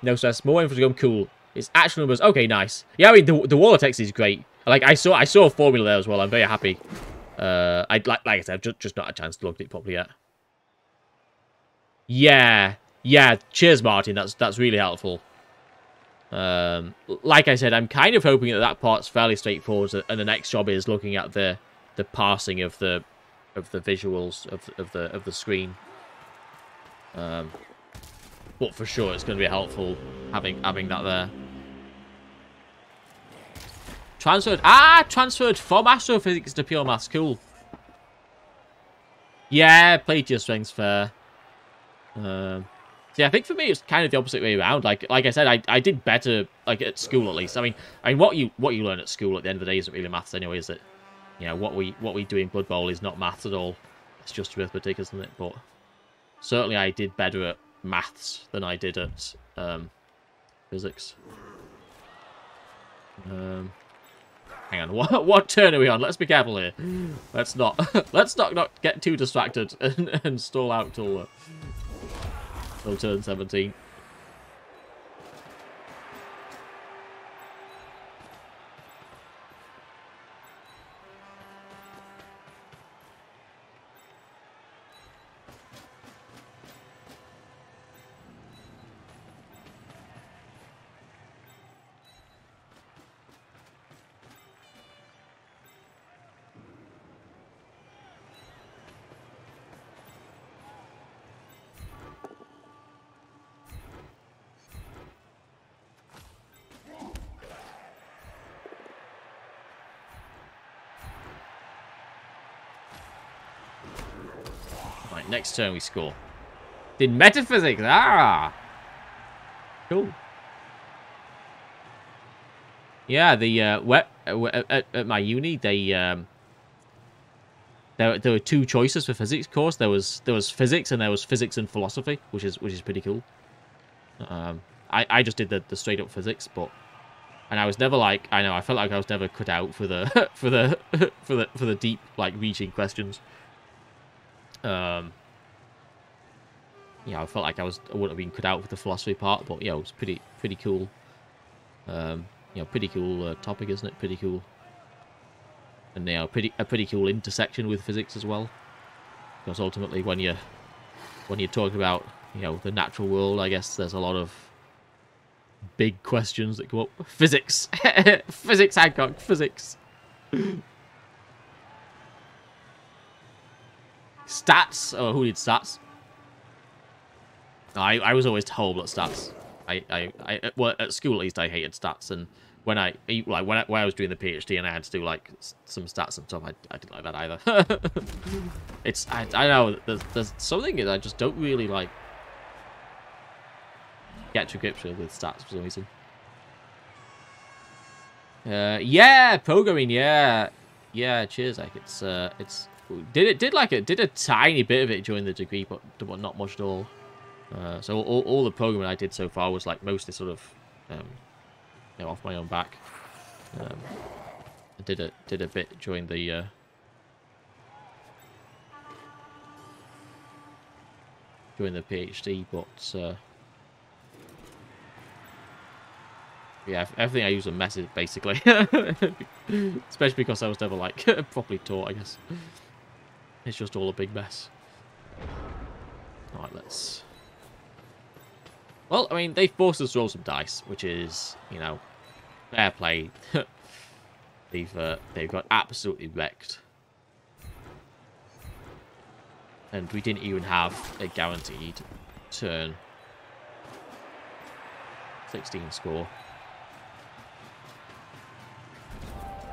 No stress. More info to come. Cool. It's actual numbers. Okay, nice. Yeah, I mean, the wall of text is great. Like, I saw a formula there as well. I'm very happy. Like I said, I've just not had a chance to look at it properly yet. Yeah. Cheers, Martin. That's really helpful. Like I said, I'm kind of hoping that part's fairly straightforward, and the next job is looking at the parsing of the visuals of the screen. But for sure, it's going to be helpful having that there. Transferred from astrophysics to pure maths. Cool. Yeah, play to your strengths, fair. See, I think for me it's kind of the opposite way around. Like I said, I did better, like, at school at least. I mean, what you learn at school at the end of the day isn't really maths anyway, is it? You know, what we do in Blood Bowl is not maths at all. It's just arithmetic, isn't it? But certainly I did better at maths than I did at physics. Hang on, what turn are we on? Let's be careful here. Let's not get too distracted and stall out till turn 17. Right, next turn we score. Did metaphysics. Cool. Yeah, at my uni, there were two choices for physics course. There was physics, and there was physics and philosophy, which is pretty cool. I just did the straight up physics, but And I was never like, I know, I felt like I was never cut out for the for the deep, like, reaching questions. Yeah, I felt like I wouldn't have been cut out for the philosophy part, but yeah, it was pretty cool. Pretty cool topic, isn't it? Pretty cool. And a pretty cool intersection with physics as well. Because ultimately, when you're talking about, the natural world, I guess there's a lot of big questions that come up. Physics, physics, Hancock, physics. Stats. Oh, who needs stats? I was always horrible at stats. Well, at school at least I hated stats, and when I was doing the PhD and I had to do like some stats and stuff, I didn't like that either. I know there's something that I just don't really like get to grips with stats for some reason. Yeah, programming, yeah. Cheers, like it's did a tiny bit of it during the degree, but not much at all. So all the programming I did so far was like mostly sort of off my own back. I did a bit during the PhD, but yeah, everything I use a mess basically. Especially because I was never like properly taught, I guess. It's just all a big mess. Alright, let's... Well, I mean, they forced us to roll some dice, which is, fair play. They've got absolutely wrecked. And we didn't even have a guaranteed turn 16 score.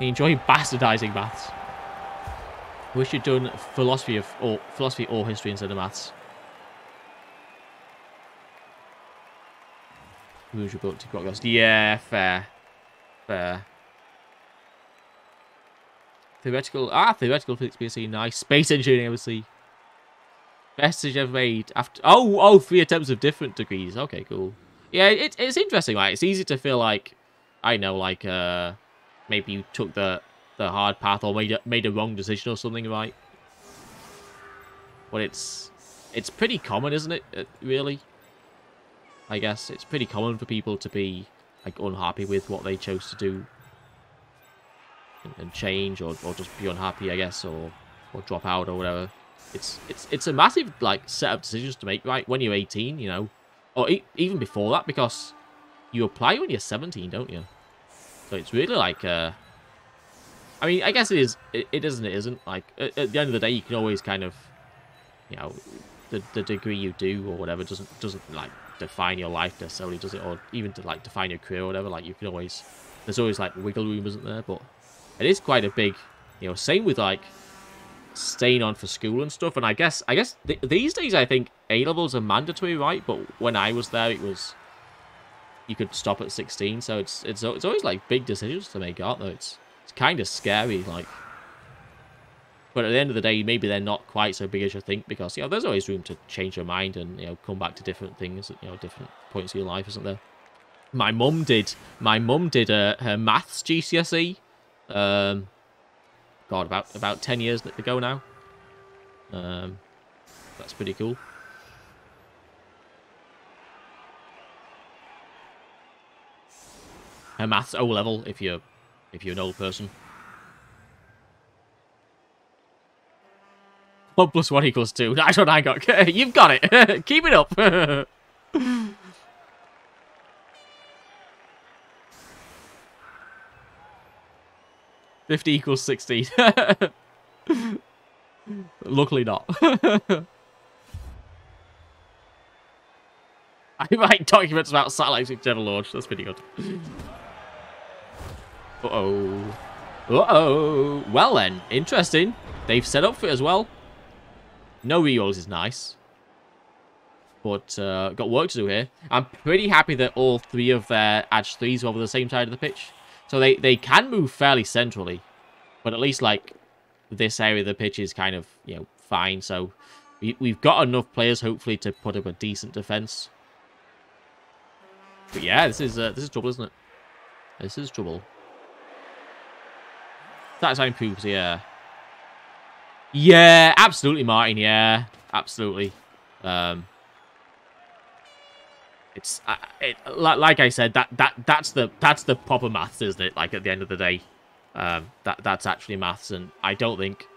You enjoy bastardizing maths. Wish you'd done philosophy or history instead of maths. Who's your book to podcast? Yeah, fair. Theoretical physics BSc, nice. Space engineering, obviously. Best decision ever made after 3 attempts of different degrees. Okay, cool. Yeah, it's interesting. Like, it's easy to feel like, I know, like maybe you took the hard path or made a wrong decision or something, right? But it's pretty common, isn't it? Really, I guess it's pretty common for people to be like unhappy with what they chose to do and change or just be unhappy, I guess, or drop out or whatever. It's a massive like set of decisions to make, right? When you're 18, or even before that, because you apply when you're 17, don't you? So it's really like, I mean, I guess it is. It isn't. Like at the end of the day, you can always kind of, the degree you do or whatever doesn't like define your life necessarily, does it? Or even to like define your career or whatever. Like you can always, there's always like wiggle room, isn't there? But it is quite a big, same with like staying on for school and stuff. And I guess these days I think A levels are mandatory, right? But when I was there, it was, you could stop at 16. So it's always like big decisions to make, aren't there? It's kind of scary, like. But at the end of the day, maybe they're not quite so big as you think, because there's always room to change your mind and come back to different things, different points of your life, isn't there? My mum did her maths GCSE. God, about 10 years ago now. That's pretty cool. Her maths O level, if you're an old person. 1 + 1 = 2. That's what I got. You've got it. Keep it up. 50 = 16. Luckily not. I write documents about satellites which never launched. That's pretty good. Uh-oh. Well then, interesting. They've set up for it as well. No rerolls is nice. But got work to do here. I'm pretty happy that all 3 of their Edge 3s are over the same side of the pitch. So they can move fairly centrally. But at least, like, this area of the pitch is kind of, fine. So we've got enough players, hopefully, to put up a decent defense. But yeah, this is trouble, isn't it? This is trouble. That's how it improves, yeah. Yeah, absolutely, Martin, yeah. Absolutely. It's like I said, that's the proper maths, isn't it? Like at the end of the day, that's actually maths, and I don't think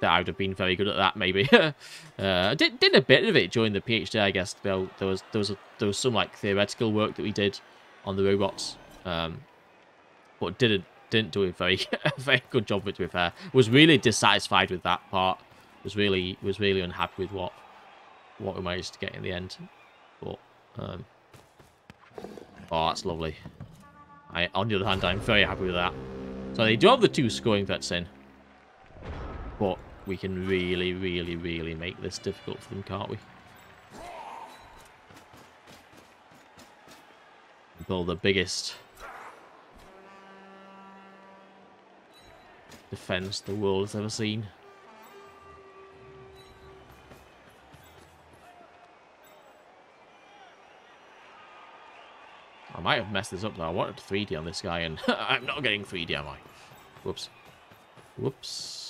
that I would have been very good at that. Maybe did a bit of it during the PhD, I guess. Though there was some like theoretical work that we did on the robots, but didn't do a very a very good job of it. To be fair, was really dissatisfied with that part. Was really unhappy with what we managed to get in the end. But oh, that's lovely. On the other hand, I'm very happy with that. So they do have the 2 scoring vets in. But we can really, really, really make this difficult for them, can't we? Build the biggest defense the world has ever seen. I might have messed this up though. I wanted 3D on this guy, and I'm not getting 3D, am I? Whoops. Whoops.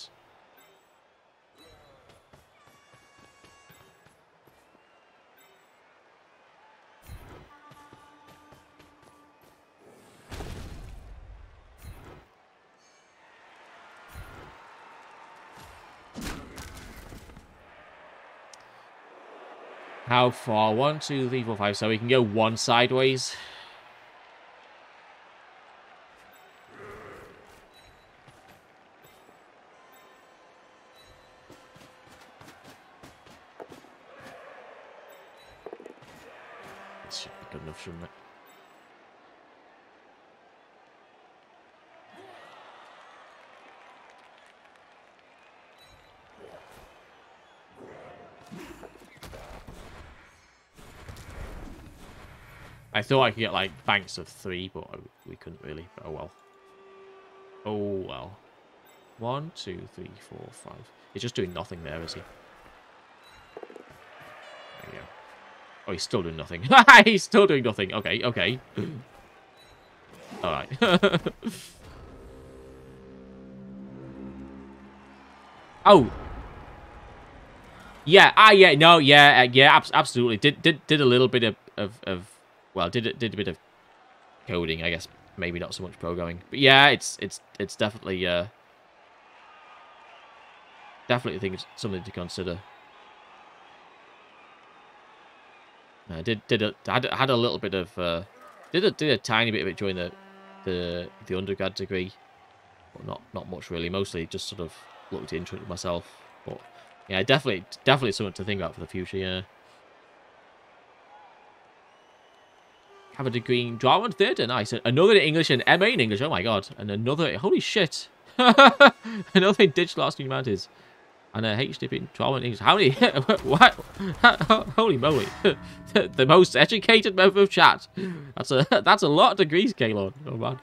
How far? 1, 2, 3, 4, 5. So we can go 1 sideways. This should be good enough, shouldn't it? I thought I could get, like, banks of 3, but we couldn't really. Oh, well. Oh, well. 1, 2, 3, 4, 5. He's just doing nothing there, is he? There we go. Oh, he's still doing nothing. He's still doing nothing. Okay, okay. Alright. Oh! Yeah, yeah, no, yeah, yeah, absolutely. Did a little bit of well, did a bit of coding, I guess. Maybe not so much programming, but yeah, it's definitely definitely think it's something to consider. Had a little bit of did a tiny bit of it during the undergrad degree, but not much really. Mostly just sort of looked into it myself, but yeah, definitely something to think about for the future. Yeah. Have a degree in drama and theatre. Nice. Another in English and MA in English. Oh my god. And another. Holy shit. Another in digital arts and humanities. And a HDP in drama and English. How many? What? Holy moly. The most educated member of chat. That's a lot of degrees, Kalon. Oh man.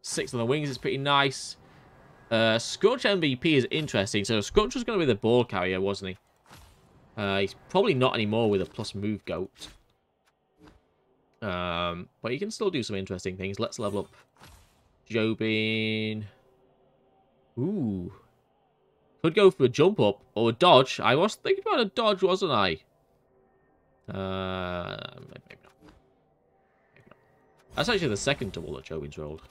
Six on the wings is pretty nice. Scrunch MVP is interesting. So Scrunch was going to be the ball carrier, wasn't he? He's probably not anymore with a plus move goat. But he can still do some interesting things. Let's level up Jobin. Ooh. Could go for a jump up or a dodge. I was thinking about a dodge, wasn't I? Maybe not. Maybe not. That's actually the second double that Jobin's rolled.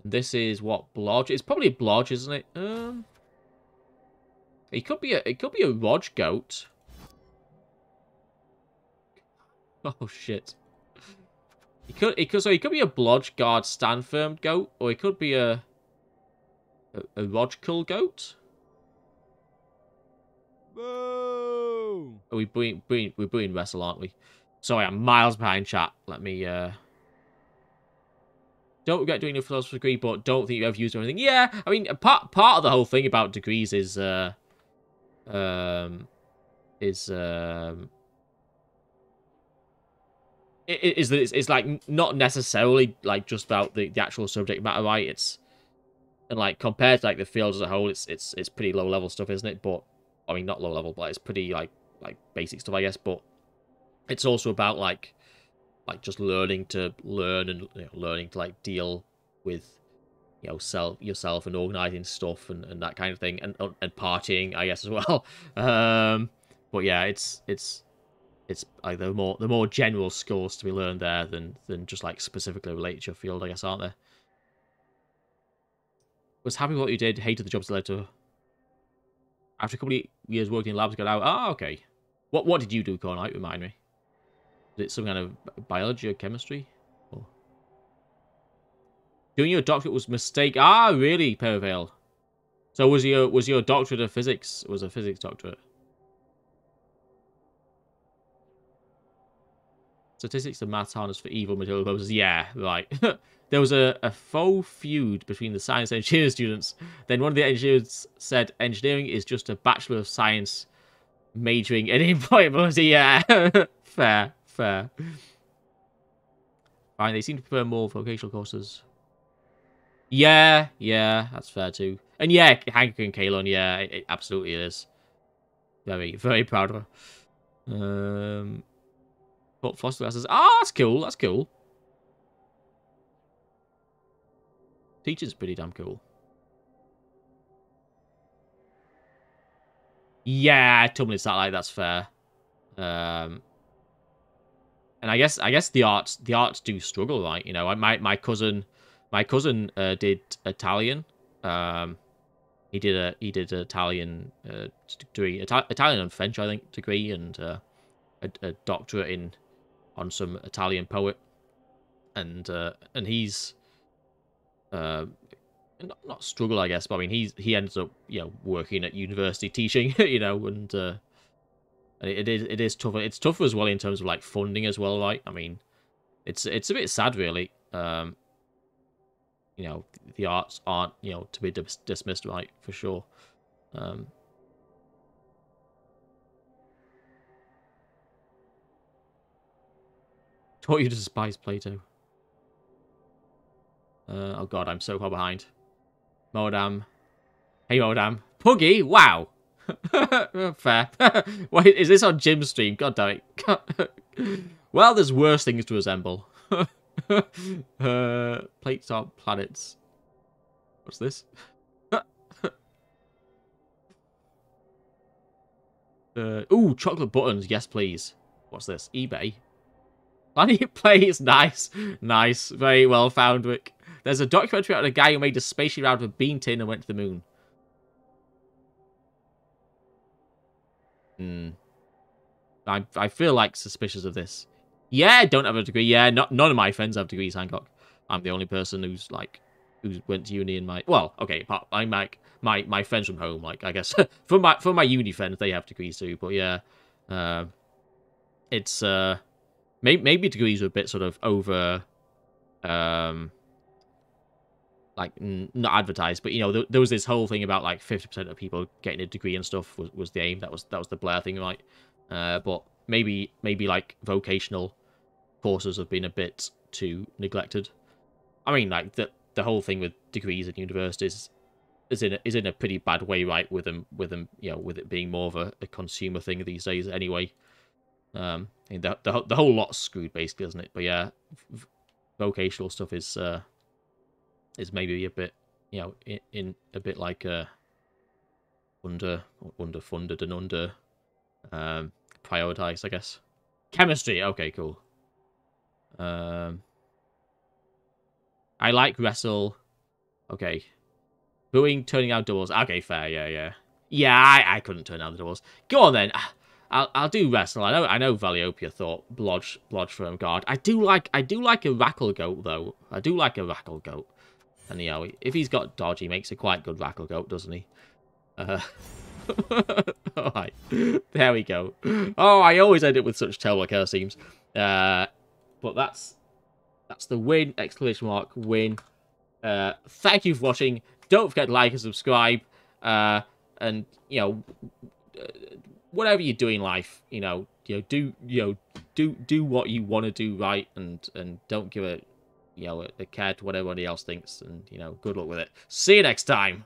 This is what, Blodge? It's probably a Blodge, isn't it? It could be a Rog goat. Oh shit. It could be a Blodge guard stand firm goat, or it could be a Rogkull goat. Boo! Oh, we're booing wrestle, aren't we? Sorry, I'm miles behind chat. Let me don't regret doing a philosopher's degree, but don't think you ever used or anything. Yeah, I mean, part of the whole thing about degrees is is that it's like not necessarily like just about the actual subject matter, right? It's and like compared to like the field as a whole, it's pretty low level stuff, isn't it? But I mean, not low level, but it's pretty like basic stuff, I guess. But it's also about like just learning to learn and learning to like deal with yourself and organizing stuff and that kind of thing and partying, I guess, as well. But yeah, it's like the more general skills to be learned there than just like specifically related to your field, I guess, aren't there? Was happy with what you did, hated the jobs that led to. After a couple of years working in labs, got out. Ah, okay. What did you do, Cornite? Remind me. Is it some kind of biology or chemistry? Or... Doing your doctorate was a mistake. Ah, really, Perivale. So was your doctorate of physics? Was a physics doctorate? Statistics and maths harnessed for evil material purposes. Yeah, right. There was a faux feud between the science and engineering students. Then one of the engineers said engineering is just a Bachelor of Science majoring in employability. Yeah, fair. Fine, they seem to prefer more vocational courses. Yeah, that's fair too. And yeah, Hank and Kalon, yeah, it absolutely is. Very, very proud of her. But philosophy classes. Ah, that's cool. Teacher's pretty damn cool. Yeah, Tumblr satellite, that's fair. And I guess the arts do struggle, right? You know, my cousin did Italian. He did an Italian degree, Italian and French, I think, degree, and a doctorate on some Italian poet, and he's not struggle, I guess, but I mean he ends up working at university teaching, and it is tougher. It's tougher as well in terms of like funding as well, right? I mean, it's a bit sad, really. The arts aren't to be dismissed, right, for sure. Taught you to despise Plato. Oh god, I'm so far behind. Modam. Hey, Modam. Puggy? Wow. Fair. Wait, is this on Jim's stream? God damn it. Well, there's worse things to resemble. Plates are planets. What's this? Ooh, chocolate buttons. Yes, please. What's this? eBay. Planet Plays. Nice. Very well found, Wick. There's a documentary about a guy who made a spaceship out of a bean tin and went to the moon. I feel like suspicious of this. Yeah, don't have a degree. Yeah, none of my friends have degrees, Hancock. I'm the only person who went to uni in my... Well, okay, I'm like my friends from home, like, I guess. for my uni friends, they have degrees too, but yeah. It's maybe degrees are a bit sort of over like not advertised, but there was this whole thing about like 50% of people getting a degree and stuff was the aim. That was the Blair thing, right? But maybe like vocational courses have been a bit too neglected. I mean, like the whole thing with degrees at universities is in a pretty bad way, right? With them, with it being more of a consumer thing these days, anyway. The whole lot's screwed, basically, isn't it? But yeah, vocational stuff is maybe a bit, in a bit like underfunded and under prioritized, I guess. Chemistry, okay, cool. I like wrestle. Okay. Booing, turning out doubles. Okay, fair, yeah. Yeah, I couldn't turn out the doubles. Go on then. I'll do wrestle. I know Valiopia thought Blodge firm guard. I do like a Rackle Goat though. I do like a Rackle Goat. And if he's got dodge, he makes a quite good Rackle Goat, doesn't he? Alright. There we go. Oh, I always end it with such terrible curse teams. But that's the win! Exclamation mark win. Thank you for watching. Don't forget to like and subscribe. And whatever you do in life, do do what you want to do right, and don't give a care to what everybody else thinks, and good luck with it. See you next time.